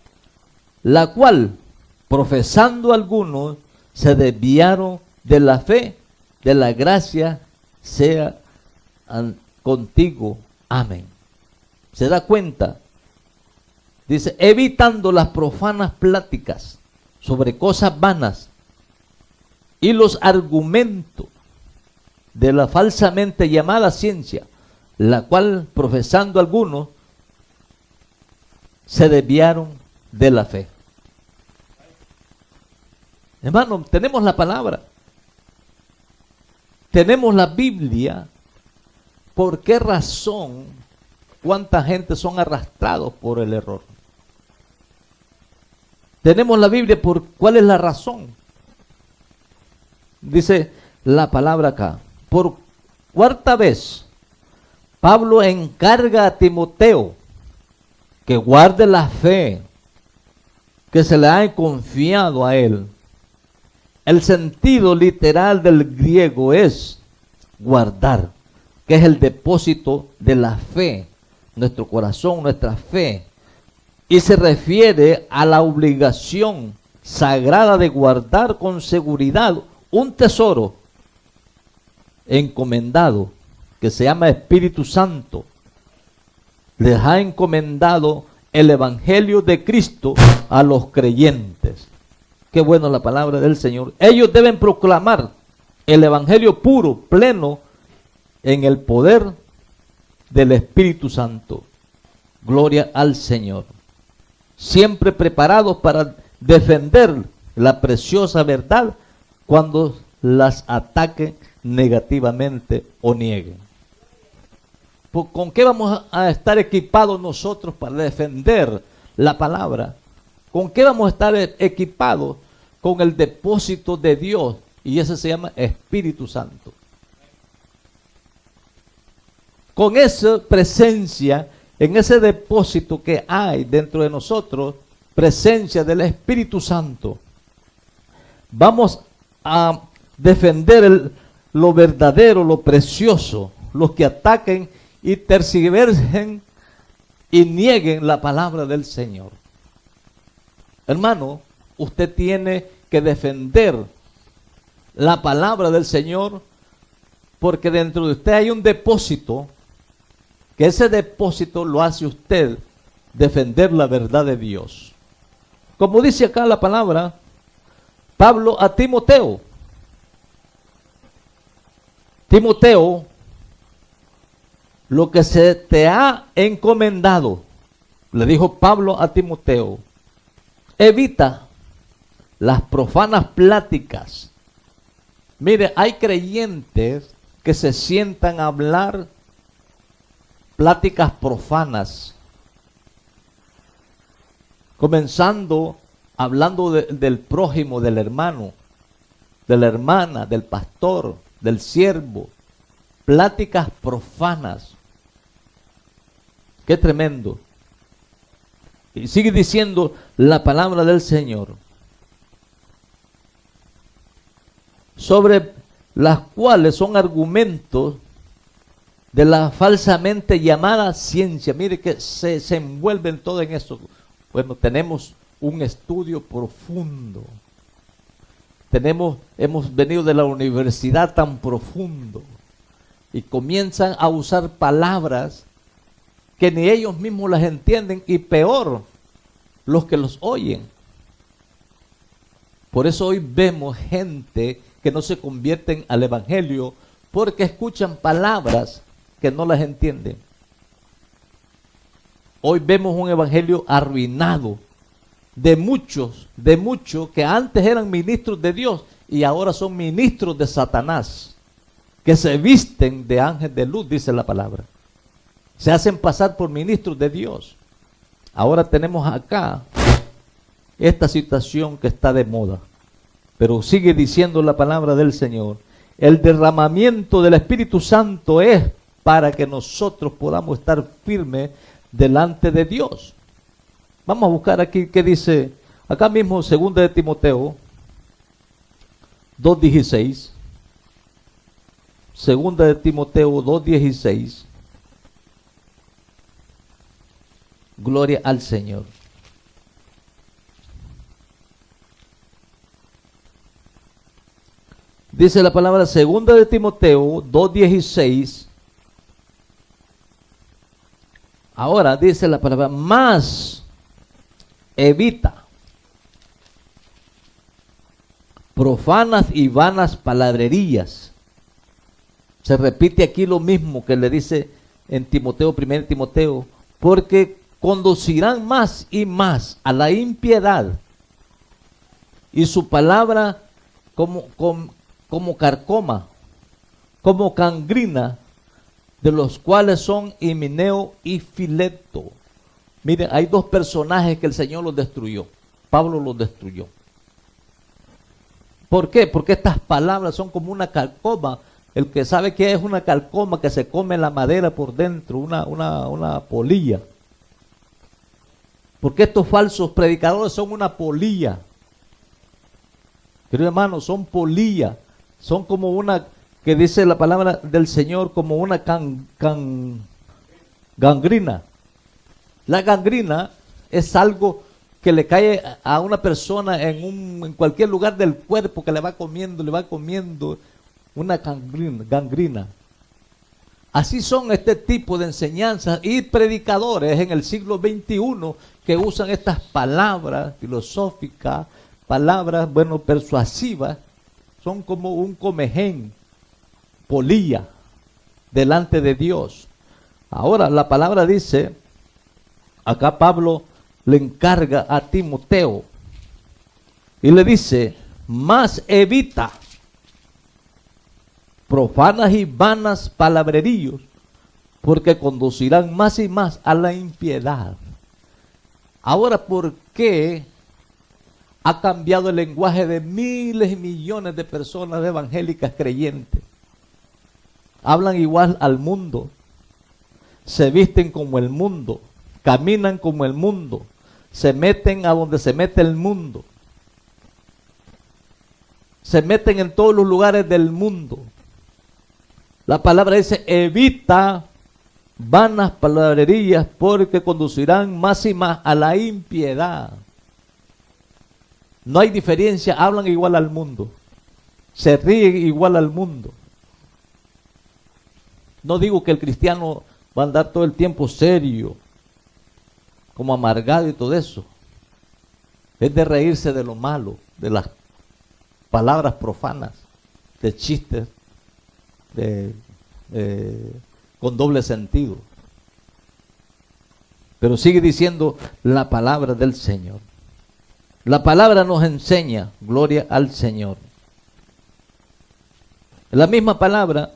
la cual, profesando algunos, se desviaron de la fe, de la gracia sea contigo. Amén. ¿Se da cuenta? Dice, evitando las profanas pláticas sobre cosas vanas y los argumentos de la falsamente llamada ciencia, la cual, profesando algunos, se desviaron de la fe. Hermano, tenemos la palabra, tenemos la Biblia. ¿Por qué razón cuánta gente son arrastrados por el error? Tenemos la Biblia, ¿cuál es la razón? Dice la palabra acá: por cuarta vez, Pablo encarga a Timoteo que guarde la fe que se le ha confiado a él. El sentido literal del griego es guardar, que es el depósito de la fe, nuestro corazón, nuestra fe. Y se refiere a la obligación sagrada de guardar con seguridad un tesoro encomendado, que se llama Espíritu Santo. Les ha encomendado el Evangelio de Cristo a los creyentes. Qué bueno la palabra del Señor. Ellos deben proclamar el Evangelio puro, pleno, en el poder del Espíritu Santo. Gloria al Señor. Siempre preparados para defender la preciosa verdad cuando las ataquen negativamente o nieguen. ¿Con qué vamos a estar equipados nosotros para defender la palabra? ¿Con qué vamos a estar equipados? Con el depósito de Dios, y ese se llama Espíritu Santo. Con esa presencia, en ese depósito que hay dentro de nosotros, presencia del Espíritu Santo, vamos a defender lo verdadero, lo precioso. Los que ataquen y tergiversen y nieguen la palabra del Señor. Hermano, usted tiene que defender la palabra del Señor, porque dentro de usted hay un depósito, que ese depósito lo hace usted defender la verdad de Dios. Como dice acá la palabra, Pablo a Timoteo. Timoteo, lo que se te ha encomendado, le dijo Pablo a Timoteo, evita las profanas pláticas. Mire, hay creyentes que se sientan a hablar pláticas profanas, comenzando hablando del prójimo, del hermano, de la hermana, del pastor, del siervo, pláticas profanas. Qué tremendo. Y sigue diciendo la palabra del Señor, sobre las cuales son argumentos de la falsamente llamada ciencia. Mire que se envuelven todo en eso. Bueno, tenemos un estudio profundo. Hemos venido de la universidad tan profundo y comienzan a usar palabras que ni ellos mismos las entienden, y peor, los que los oyen. Por eso hoy vemos gente que no se convierten al evangelio porque escuchan palabras que no las entienden. Hoy vemos un evangelio arruinado de muchos que antes eran ministros de Dios y ahora son ministros de Satanás, que se visten de ángel de luz, dice la palabra. Se hacen pasar por ministros de Dios. Ahora tenemos acá esta situación que está de moda. Pero sigue diciendo la palabra del Señor: el derramamiento del Espíritu Santo es para que nosotros podamos estar firmes delante de Dios. Vamos a buscar aquí qué dice, acá mismo, 2 de Timoteo 2:16. 2 de Timoteo 2:16. Gloria al Señor. Dice la palabra, 2 de Timoteo 2:16. Ahora dice la palabra, más evita profanas y vanas palabrerías. Se repite aquí lo mismo que le dice en Timoteo, 1 Timoteo, porque conducirán más y más a la impiedad, y su palabra como carcoma, como gangrina, de los cuales son Himeneo y Fileto. Miren, hay dos personajes que el Señor los destruyó. Pablo los destruyó. ¿Por qué? Porque estas palabras son como una carcoma. El que sabe que es una carcoma, que se come la madera por dentro, una polilla. Porque estos falsos predicadores son una polilla. Queridos hermanos, son polilla. Son como una, que dice la palabra del Señor, como una gangrina. La gangrina es algo que le cae a una persona en cualquier lugar del cuerpo, que le va comiendo una gangrina. Así son este tipo de enseñanzas y predicadores en el siglo XXI que usan estas palabras filosóficas, palabras, persuasivas. Son como un comején, polilla, delante de Dios. Ahora la palabra dice, acá Pablo le encarga a Timoteo y le dice, más evita profanas y vanas palabreríos, porque conducirán más y más a la impiedad. Ahora, ¿por qué ha cambiado el lenguaje de miles y millones de personas evangélicas creyentes? Hablan igual al mundo, se visten como el mundo, caminan como el mundo, se meten a donde se mete el mundo, se meten en todos los lugares del mundo. La palabra dice, evita vanas palabrerías, porque conducirán más y más a la impiedad. No hay diferencia, hablan igual al mundo, se ríen igual al mundo. No digo que el cristiano va a andar todo el tiempo serio, como amargado y todo eso. Es de reírse de lo malo, de las palabras profanas, de chistes, con doble sentido. Pero sigue diciendo la palabra del Señor. La palabra nos enseña, gloria al Señor. La misma palabra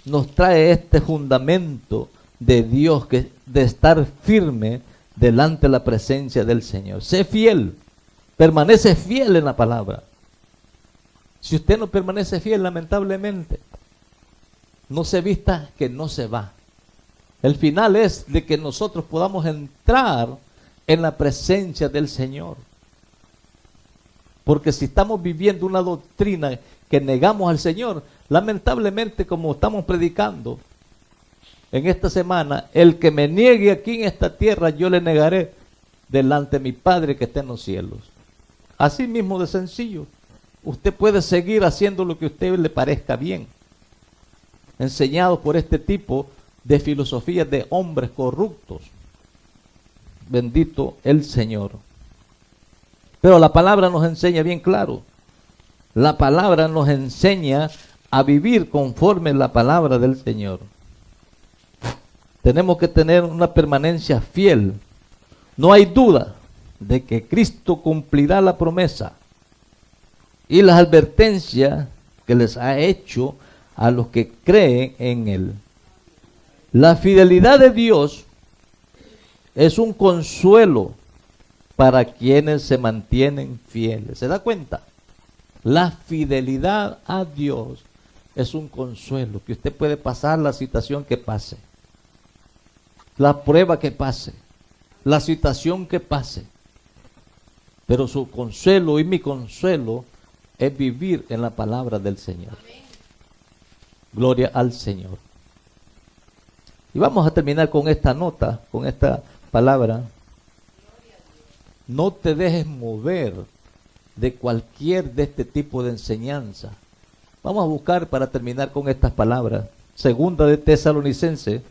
nos trae este fundamento de Dios, de estar firme delante de la presencia del Señor. Sé fiel, permanece fiel en la palabra. Si usted no permanece fiel, lamentablemente, no se vista que no se va. El final es de que nosotros podamos entrar en la presencia del Señor. Porque si estamos viviendo una doctrina que negamos al Señor, lamentablemente, como estamos predicando en esta semana, el que me niegue aquí en esta tierra, yo le negaré delante de mi Padre que está en los cielos. Así mismo de sencillo. Usted puede seguir haciendo lo que a usted le parezca bien, enseñado por este tipo de filosofías de hombres corruptos. Bendito el Señor. Pero la palabra nos enseña bien claro. La palabra nos enseña a vivir conforme la palabra del Señor. Tenemos que tener una permanencia fiel. No hay duda de que Cristo cumplirá la promesa y las advertencias que les ha hecho a los que creen en Él. La fidelidad de Dios es un consuelo para quienes se mantienen fieles. ¿Se da cuenta? La fidelidad a Dios es un consuelo, que usted puede pasar la situación que pase, la prueba que pase, la situación que pase, pero su consuelo y mi consuelo es vivir en la palabra del Señor. Gloria al Señor. Y vamos a terminar con esta nota, con esta palabra. No te dejes mover de cualquier de este tipo de enseñanza. Vamos a buscar para terminar con estas palabras. Segunda de Tesalonicenses,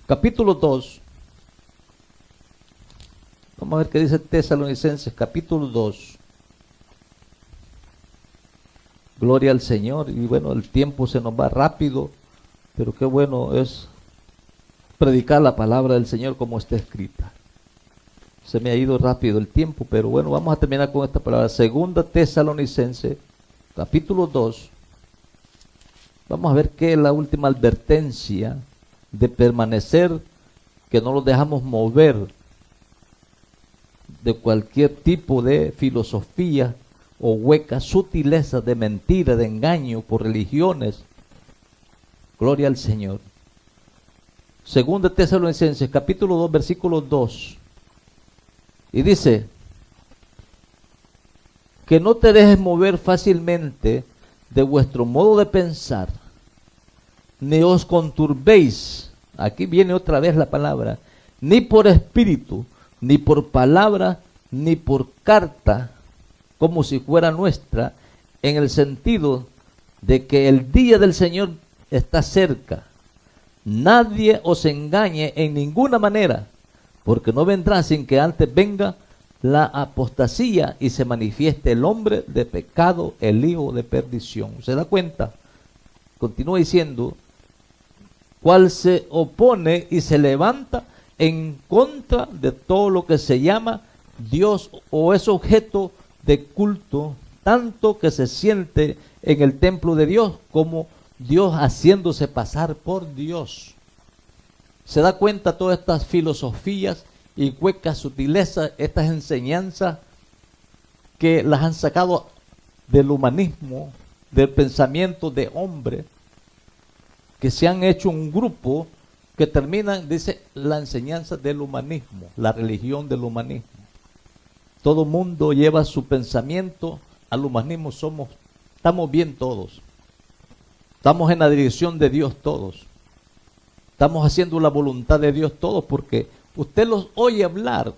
capítulo 2. Vamos a ver qué dice Tesalonicenses, capítulo 2. Gloria al Señor. Y bueno, el tiempo se nos va rápido, pero qué bueno es predicar la palabra del Señor como está escrita. Se me ha ido rápido el tiempo, pero bueno, vamos a terminar con esta palabra. Segunda Tesalonicenses, capítulo 2. Vamos a ver qué es la última advertencia de permanecer, que no nos dejamos mover de cualquier tipo de filosofía o hueca sutileza de mentira, de engaño por religiones. Gloria al Señor. Segunda Tesalonicenses, capítulo 2, versículo 2. Y dice, que no te dejes mover fácilmente de vuestro modo de pensar, ni os conturbéis, aquí viene otra vez la palabra, ni por espíritu, ni por palabra, ni por carta, como si fuera nuestra, en el sentido de que el día del Señor está cerca. Nadie os engañe en ninguna manera, porque no vendrá sin que antes venga la apostasía y se manifieste el hombre de pecado, el hijo de perdición. ¿Se da cuenta? Continúa diciendo, cual se opone y se levanta en contra de todo lo que se llama Dios o es objeto de culto, tanto que se siente en el templo de Dios como Dios haciéndose pasar por Dios. ¿Se da cuenta todas estas filosofías y huecas sutilezas, estas enseñanzas que las han sacado del humanismo, del pensamiento de hombre, que se han hecho un grupo que terminan, dice, la enseñanza del humanismo, la religión del humanismo? Todo mundo lleva su pensamiento al humanismo. Estamos bien todos. Estamos en la dirección de Dios todos. Estamos haciendo la voluntad de Dios todos, porque usted los oye hablar.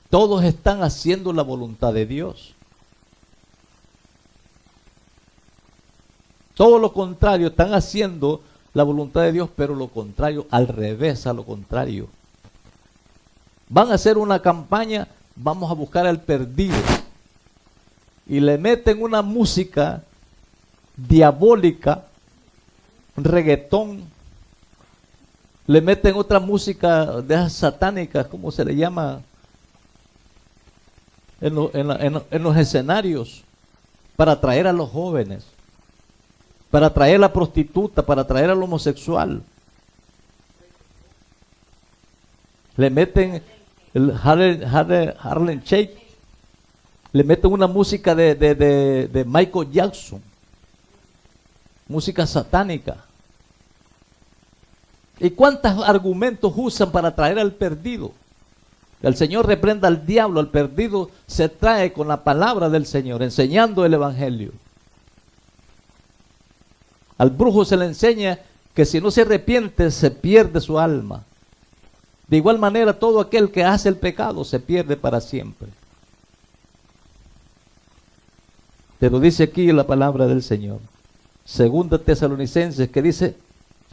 Todos están haciendo la voluntad de Dios. Todo lo contrario, están haciendo la voluntad de Dios, pero lo contrario, al revés, a lo contrario. Van a hacer una campaña, vamos a buscar al perdido. Y le meten una música diabólica, reggaetón, le meten otra música de esas satánicas, ¿cómo se le llama? En los escenarios, para atraer a los jóvenes, para atraer a la prostituta, para atraer al homosexual. Le meten el Harlem Shake, le meten una música de Michael Jackson, música satánica. ¿Y cuántos argumentos usan para atraer al perdido? El Señor reprenda al diablo, al perdido se trae con la palabra del Señor, enseñando el evangelio. Al brujo se le enseña que si no se arrepiente se pierde su alma. De igual manera todo aquel que hace el pecado se pierde para siempre. Pero dice aquí la palabra del Señor, Segunda Tesalonicenses, que dice,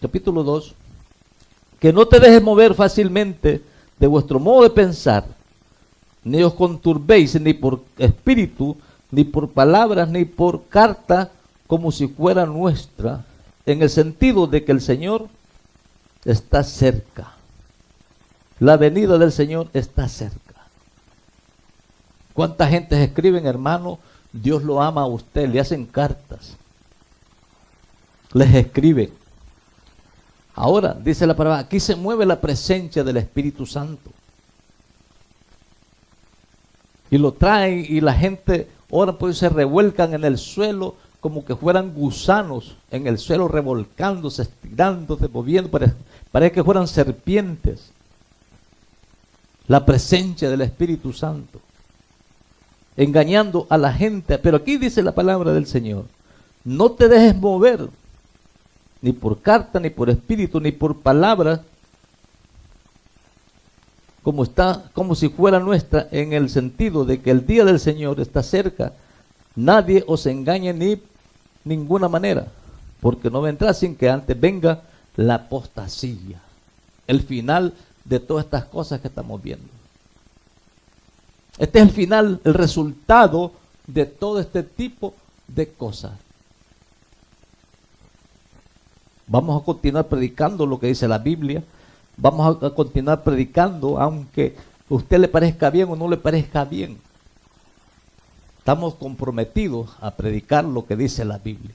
capítulo 2, que no te dejes mover fácilmente de vuestro modo de pensar, ni os conturbéis ni por espíritu, ni por palabras, ni por carta, como si fuera nuestra, en el sentido de que el Señor está cerca. La venida del Señor está cerca. ¿Cuánta gente escriben, hermano? Dios lo ama a usted, le hacen cartas, les escriben. Ahora, dice la palabra, aquí se mueve la presencia del Espíritu Santo. Y lo traen y la gente, ahora pues se revuelcan en el suelo como que fueran gusanos en el suelo, revolcándose, estirándose, moviendo, parece que fueran serpientes. La presencia del Espíritu Santo, engañando a la gente. Pero aquí dice la palabra del Señor, no te dejes mover, ni por carta, ni por espíritu, ni por palabra, como si fuera nuestra, en el sentido de que el día del Señor está cerca. Nadie os engañe ni ninguna manera, porque no vendrá sin que antes venga la apostasía, el final de todas estas cosas que estamos viendo. Este es el final, el resultado de todo este tipo de cosas. Vamos a continuar predicando lo que dice la Biblia. Vamos a continuar predicando, aunque a usted le parezca bien o no le parezca bien. Estamos comprometidos a predicar lo que dice la Biblia.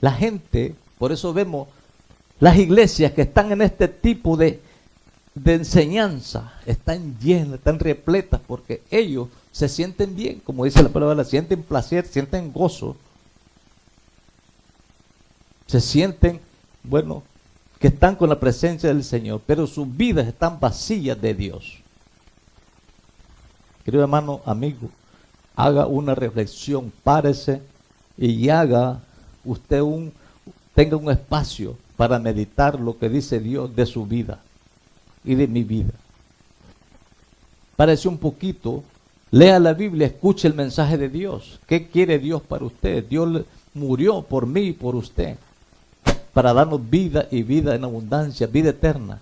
La gente, por eso vemos las iglesias que están en este tipo de enseñanza, están llenas, están repletas, porque ellos se sienten bien, como dice la palabra, sienten placer, sienten gozo. Se sienten, bueno, que están con la presencia del Señor, pero sus vidas están vacías de Dios. Querido hermano, amigo, haga una reflexión, párese y haga usted tenga un espacio para meditar lo que dice Dios de su vida y de mi vida. Párese un poquito, lea la Biblia, escuche el mensaje de Dios. ¿Qué quiere Dios para usted? Dios murió por mí y por usted, para darnos vida y vida en abundancia, vida eterna.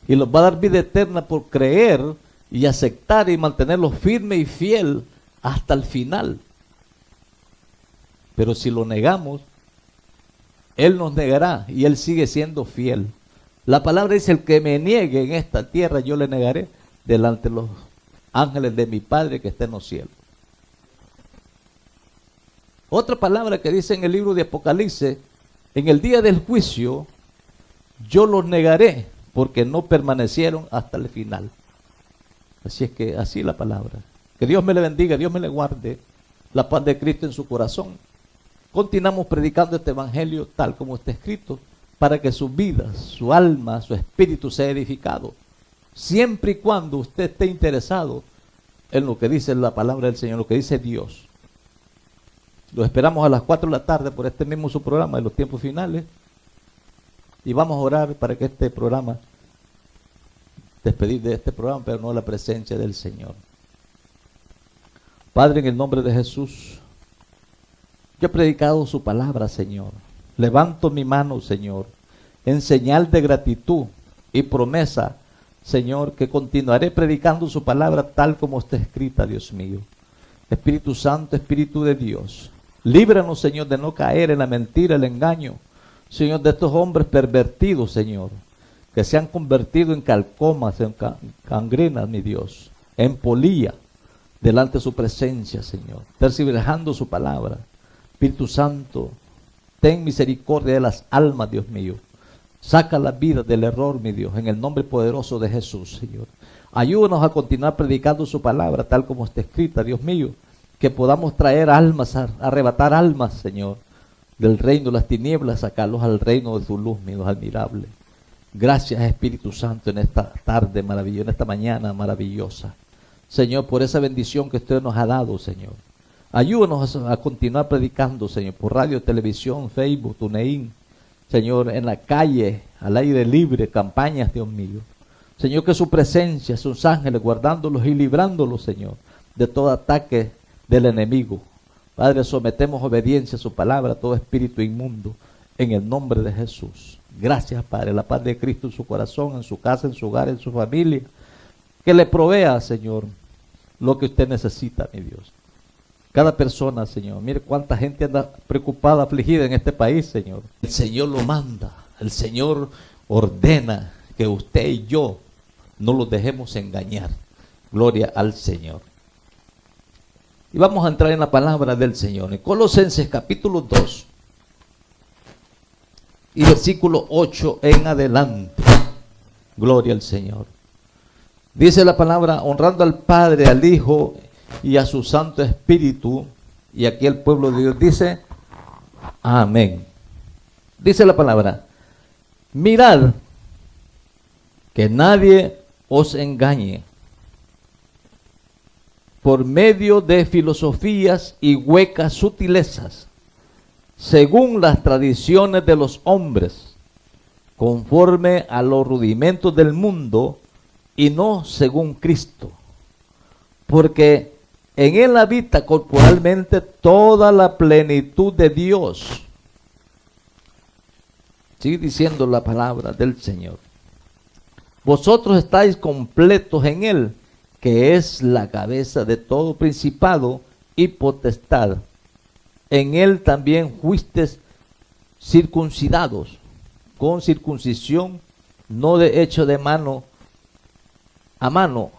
Y nos va a dar vida eterna por creer y aceptar y mantenerlo firme y fiel hasta el final. Pero si lo negamos, Él nos negará y Él sigue siendo fiel. La palabra dice, el que me niegue en esta tierra, yo le negaré delante de los ángeles de mi Padre que está en los cielos. Otra palabra que dice en el libro de Apocalipsis, en el día del juicio, yo los negaré porque no permanecieron hasta el final. Así es que, así la palabra. Que Dios me le bendiga, Dios me le guarde la paz de Cristo en su corazón. Continuamos predicando este evangelio tal como está escrito, para que su vida, su alma, su espíritu sea edificado. Siempre y cuando usted esté interesado en lo que dice la palabra del Señor, lo que dice Dios. Lo esperamos a las 4 de la tarde por este mismo su programa de los tiempos finales. Y vamos a orar para que este programa, despedir de este programa, pero no la presencia del Señor. Padre, en el nombre de Jesús, yo he predicado su palabra, Señor. Levanto mi mano, Señor, en señal de gratitud y promesa, Señor, que continuaré predicando su palabra tal como está escrita, Dios mío. Espíritu Santo, Espíritu de Dios, líbranos, Señor, de no caer en la mentira, el engaño, Señor, de estos hombres pervertidos, Señor, que se han convertido en calcomas, en cangrenas, mi Dios, en polilla, delante de su presencia, Señor, tergiversando su palabra. Espíritu Santo, ten misericordia de las almas, Dios mío. Saca las vidas del error, mi Dios, en el nombre poderoso de Jesús, Señor. Ayúdanos a continuar predicando su palabra tal como está escrita, Dios mío. Que podamos traer almas, arrebatar almas, Señor, del reino de las tinieblas, sacarlos al reino de tu luz, mi Dios admirable. Gracias, Espíritu Santo, en esta tarde maravillosa, en esta mañana maravillosa. Señor, por esa bendición que usted nos ha dado, Señor. Ayúdanos a continuar predicando, Señor, por radio, televisión, Facebook, TuneIn. Señor, en la calle, al aire libre, campañas, Dios mío. Señor, que su presencia, sus ángeles, guardándolos y librándolos, Señor, de todo ataque del enemigo. Padre, sometemos obediencia a su palabra, a todo espíritu inmundo, en el nombre de Jesús. Gracias, Padre, la paz de Cristo en su corazón, en su casa, en su hogar, en su familia. Que le provea, Señor, lo que usted necesita, mi Dios. Cada persona, Señor, mire cuánta gente anda preocupada, afligida en este país, Señor. El Señor lo manda, el Señor ordena que usted y yo no los dejemos engañar. Gloria al Señor. Y vamos a entrar en la palabra del Señor. En Colosenses capítulo 2 y versículo 8 en adelante. Gloria al Señor. Dice la palabra, honrando al Padre, al Hijo y a su Santo Espíritu. Y aquí el pueblo de Dios dice, amén. Dice la palabra, mirad que nadie os engañe por medio de filosofías y huecas sutilezas, según las tradiciones de los hombres, conforme a los rudimentos del mundo, y no según Cristo. Porque en él habita corporalmente toda la plenitud de Dios. Sigue diciendo la palabra del Señor. Vosotros estáis completos en él, que es la cabeza de todo principado y potestad. En él también fuisteis circuncidados, con circuncisión, no de hecho de mano a mano,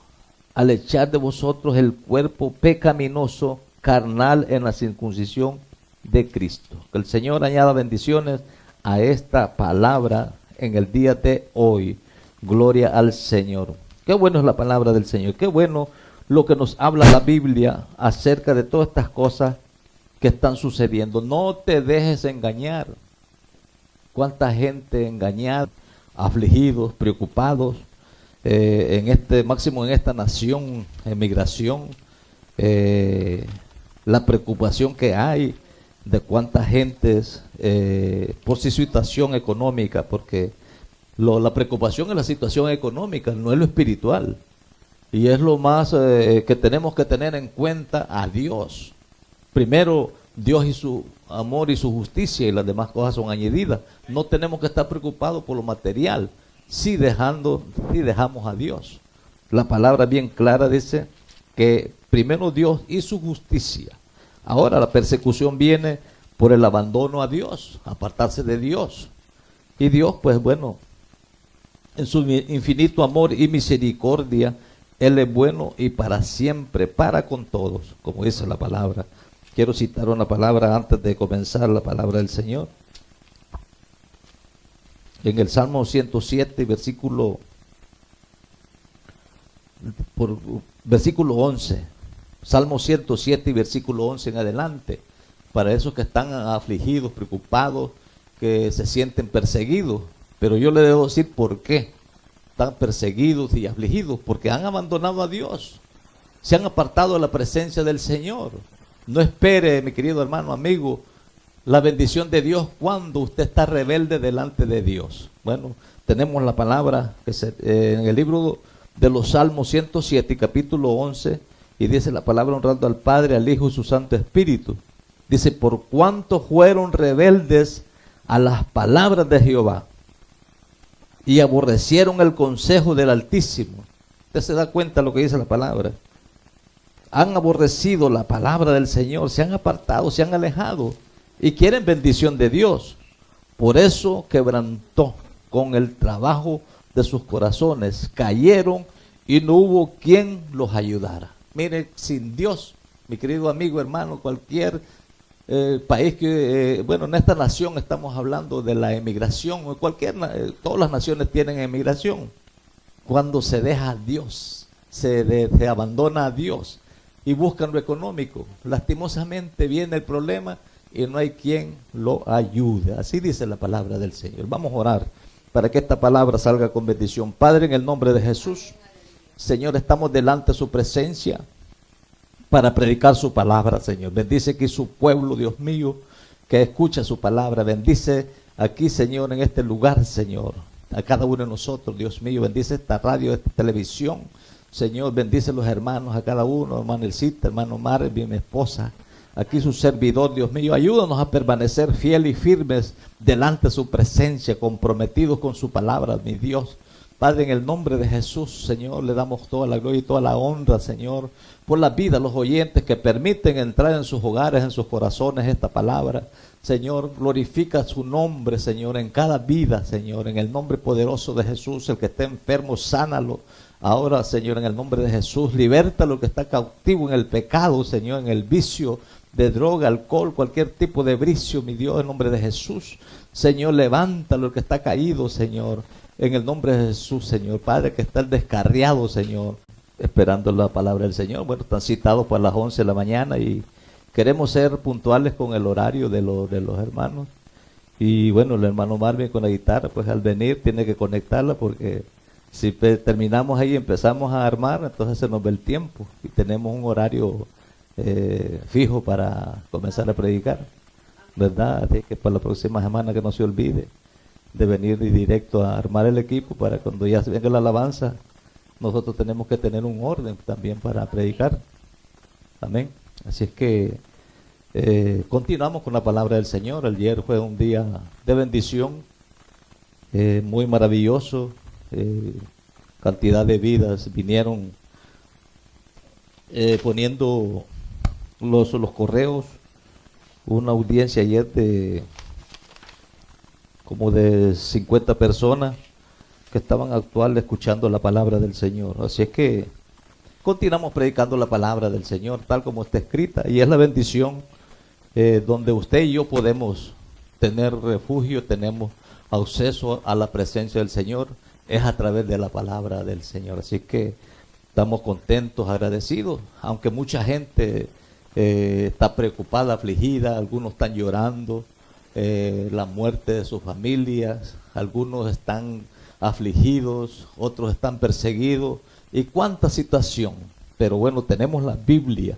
al echar de vosotros el cuerpo pecaminoso carnal en la circuncisión de Cristo. Que el Señor añada bendiciones a esta palabra en el día de hoy. Gloria al Señor. Qué bueno es la palabra del Señor. Qué bueno lo que nos habla la Biblia acerca de todas estas cosas que están sucediendo. No te dejes engañar. Cuánta gente engañada, afligidos, preocupados, máximo en esta nación, emigración, la preocupación que hay de cuánta gente por su situación económica, porque la preocupación es la situación económica, no es lo espiritual, y es lo más que tenemos que tener en cuenta a Dios. Primero Dios y su amor y su justicia, y las demás cosas son añadidas. No tenemos que estar preocupados por lo material, si dejamos a Dios. La palabra bien clara dice que primero Dios y su justicia. Ahora la persecución viene por el abandono a Dios, apartarse de Dios. Y Dios, pues bueno, en su infinito amor y misericordia, Él es bueno y para siempre, para con todos, como dice la palabra. Quiero citar una palabra antes de comenzar la palabra del Señor. En el Salmo 107, versículo 11. Salmo 107 y versículo 11 en adelante. Para esos que están afligidos, preocupados, que se sienten perseguidos. Pero yo le debo decir por qué están perseguidos y afligidos. Porque han abandonado a Dios. Se han apartado de la presencia del Señor. No espere, mi querido hermano, amigo, la bendición de Dios cuando usted está rebelde delante de Dios. Bueno, tenemos la palabra en el libro de los Salmos 107, capítulo 11, y dice la palabra honrando al Padre, al Hijo y su Santo Espíritu. Dice, por cuanto fueron rebeldes a las palabras de Jehová y aborrecieron el consejo del Altísimo. Usted se da cuenta de lo que dice la palabra. Han aborrecido la palabra del Señor, se han apartado, se han alejado y quieren bendición de Dios. Por eso quebrantó con el trabajo de sus corazones. Cayeron y no hubo quien los ayudara. Mire, sin Dios, mi querido amigo, hermano, cualquier país que, bueno, en esta nación estamos hablando de la emigración, todas las naciones tienen emigración. Cuando se deja a Dios, se abandona a Dios y buscan lo económico, lastimosamente viene el problema y no hay quien lo ayude. Así dice la palabra del Señor. Vamos a orar para que esta palabra salga con bendición. Padre, en el nombre de Jesús, Señor, estamos delante de su presencia para predicar su palabra, Señor. Bendice aquí su pueblo, Dios mío, que escucha su palabra. Bendice aquí, Señor, en este lugar, Señor, a cada uno de nosotros, Dios mío. Bendice esta radio, esta televisión, Señor. Bendice a los hermanos, a cada uno, hermano Elcita, hermano Marvin, mi esposa, aquí su servidor, Dios mío. Ayúdanos a permanecer fieles y firmes delante de su presencia, comprometidos con su palabra, mi Dios. Padre, en el nombre de Jesús, Señor, le damos toda la gloria y toda la honra, Señor, por la vida de los oyentes que permiten entrar en sus hogares, en sus corazones esta palabra. Señor, glorifica su nombre, Señor, en cada vida, Señor, en el nombre poderoso de Jesús. El que esté enfermo, sánalo. Ahora, Señor, en el nombre de Jesús, liberta lo que está cautivo en el pecado, Señor, en el vicio de droga, alcohol, cualquier tipo de vicio, mi Dios, en el nombre de Jesús. Señor, levanta lo que está caído, Señor, en el nombre de Jesús, Señor. Padre, que está descarriado, Señor, esperando la palabra del Señor. Bueno, están citados para las 11 de la mañana y queremos ser puntuales con el horario de los hermanos. Y bueno, el hermano Marvin con la guitarra, pues al venir tiene que conectarla porque si terminamos ahí y empezamos a armar, entonces se nos ve el tiempo y tenemos un horario fijo para comenzar a predicar, ¿verdad? Así que para la próxima semana que no se olvide de venir directo a armar el equipo para cuando ya venga la alabanza, nosotros tenemos que tener un orden también para predicar. Amén. Así es que continuamos con la palabra del Señor. Ayer fue un día de bendición, muy maravilloso. Cantidad de vidas vinieron poniendo los correos. Una audiencia ayer de como de 50 personas que estaban actuales escuchando la palabra del Señor. Así es que continuamos predicando la palabra del Señor tal como está escrita, y es la bendición donde usted y yo podemos tener refugio, tenemos acceso a la presencia del Señor, es a través de la palabra del Señor. Así que estamos contentos, agradecidos, aunque mucha gente está preocupada, afligida, algunos están llorando la muerte de sus familias, algunos están afligidos, otros están perseguidos, y cuánta situación. Pero bueno, tenemos la Biblia,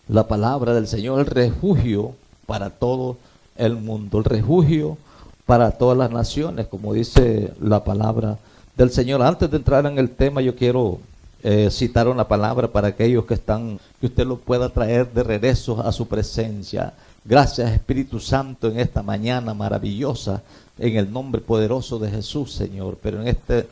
la palabra del Señor, el refugio para todo el mundo, el refugio para todas las naciones, como dice la palabra del Señor. Antes de entrar en el tema, yo quiero citar una palabra para aquellos que usted lo pueda traer de regreso a su presencia. Gracias, Espíritu Santo, en esta mañana maravillosa, en el nombre poderoso de Jesús, Señor. Pero en este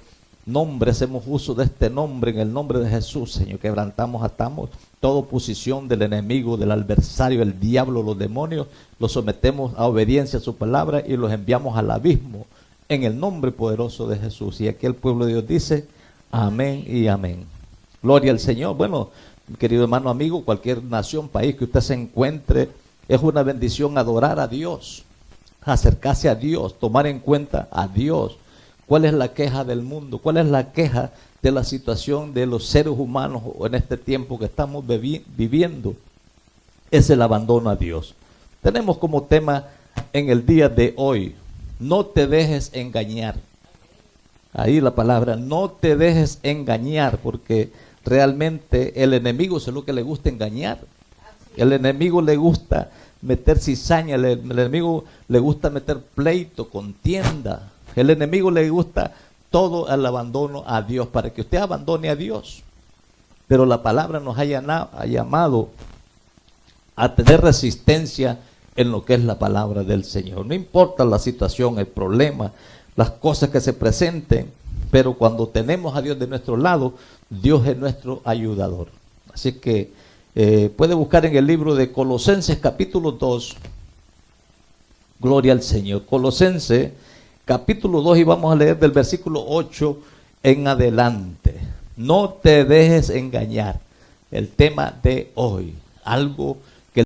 nombre, hacemos uso de este nombre, en el nombre de Jesús, Señor. Quebrantamos, atamos toda oposición del enemigo, del adversario, el diablo, los demonios. Los sometemos a obediencia a su palabra y los enviamos al abismo, en el nombre poderoso de Jesús. Y aquí el pueblo de Dios dice, amén y amén. Gloria al Señor. Bueno, querido hermano, amigo, cualquier nación, país que usted se encuentre, es una bendición adorar a Dios, acercarse a Dios, tomar en cuenta a Dios. ¿Cuál es la queja del mundo? ¿Cuál es la queja de la situación de los seres humanos en este tiempo que estamos viviendo? Es el abandono a Dios. Tenemos como tema en el día de hoy, no te dejes engañar. Ahí la palabra, no te dejes engañar, porque realmente el enemigo es lo que le gusta engañar. El enemigo le gusta meter cizaña, el enemigo le gusta meter pleito, contienda. El enemigo le gusta todo el abandono a Dios, para que usted abandone a Dios. Pero la palabra nos ha llamado a tener resistencia en lo que es la palabra del Señor. No importa la situación, el problema, las cosas que se presenten, pero cuando tenemos a Dios de nuestro lado, Dios es nuestro ayudador. Así que puede buscar en el libro de Colosenses capítulo 2, gloria al Señor. Colosenses capítulo 2, y vamos a leer del versículo 8 en adelante. No te dejes engañar. el tema de hoy. Algo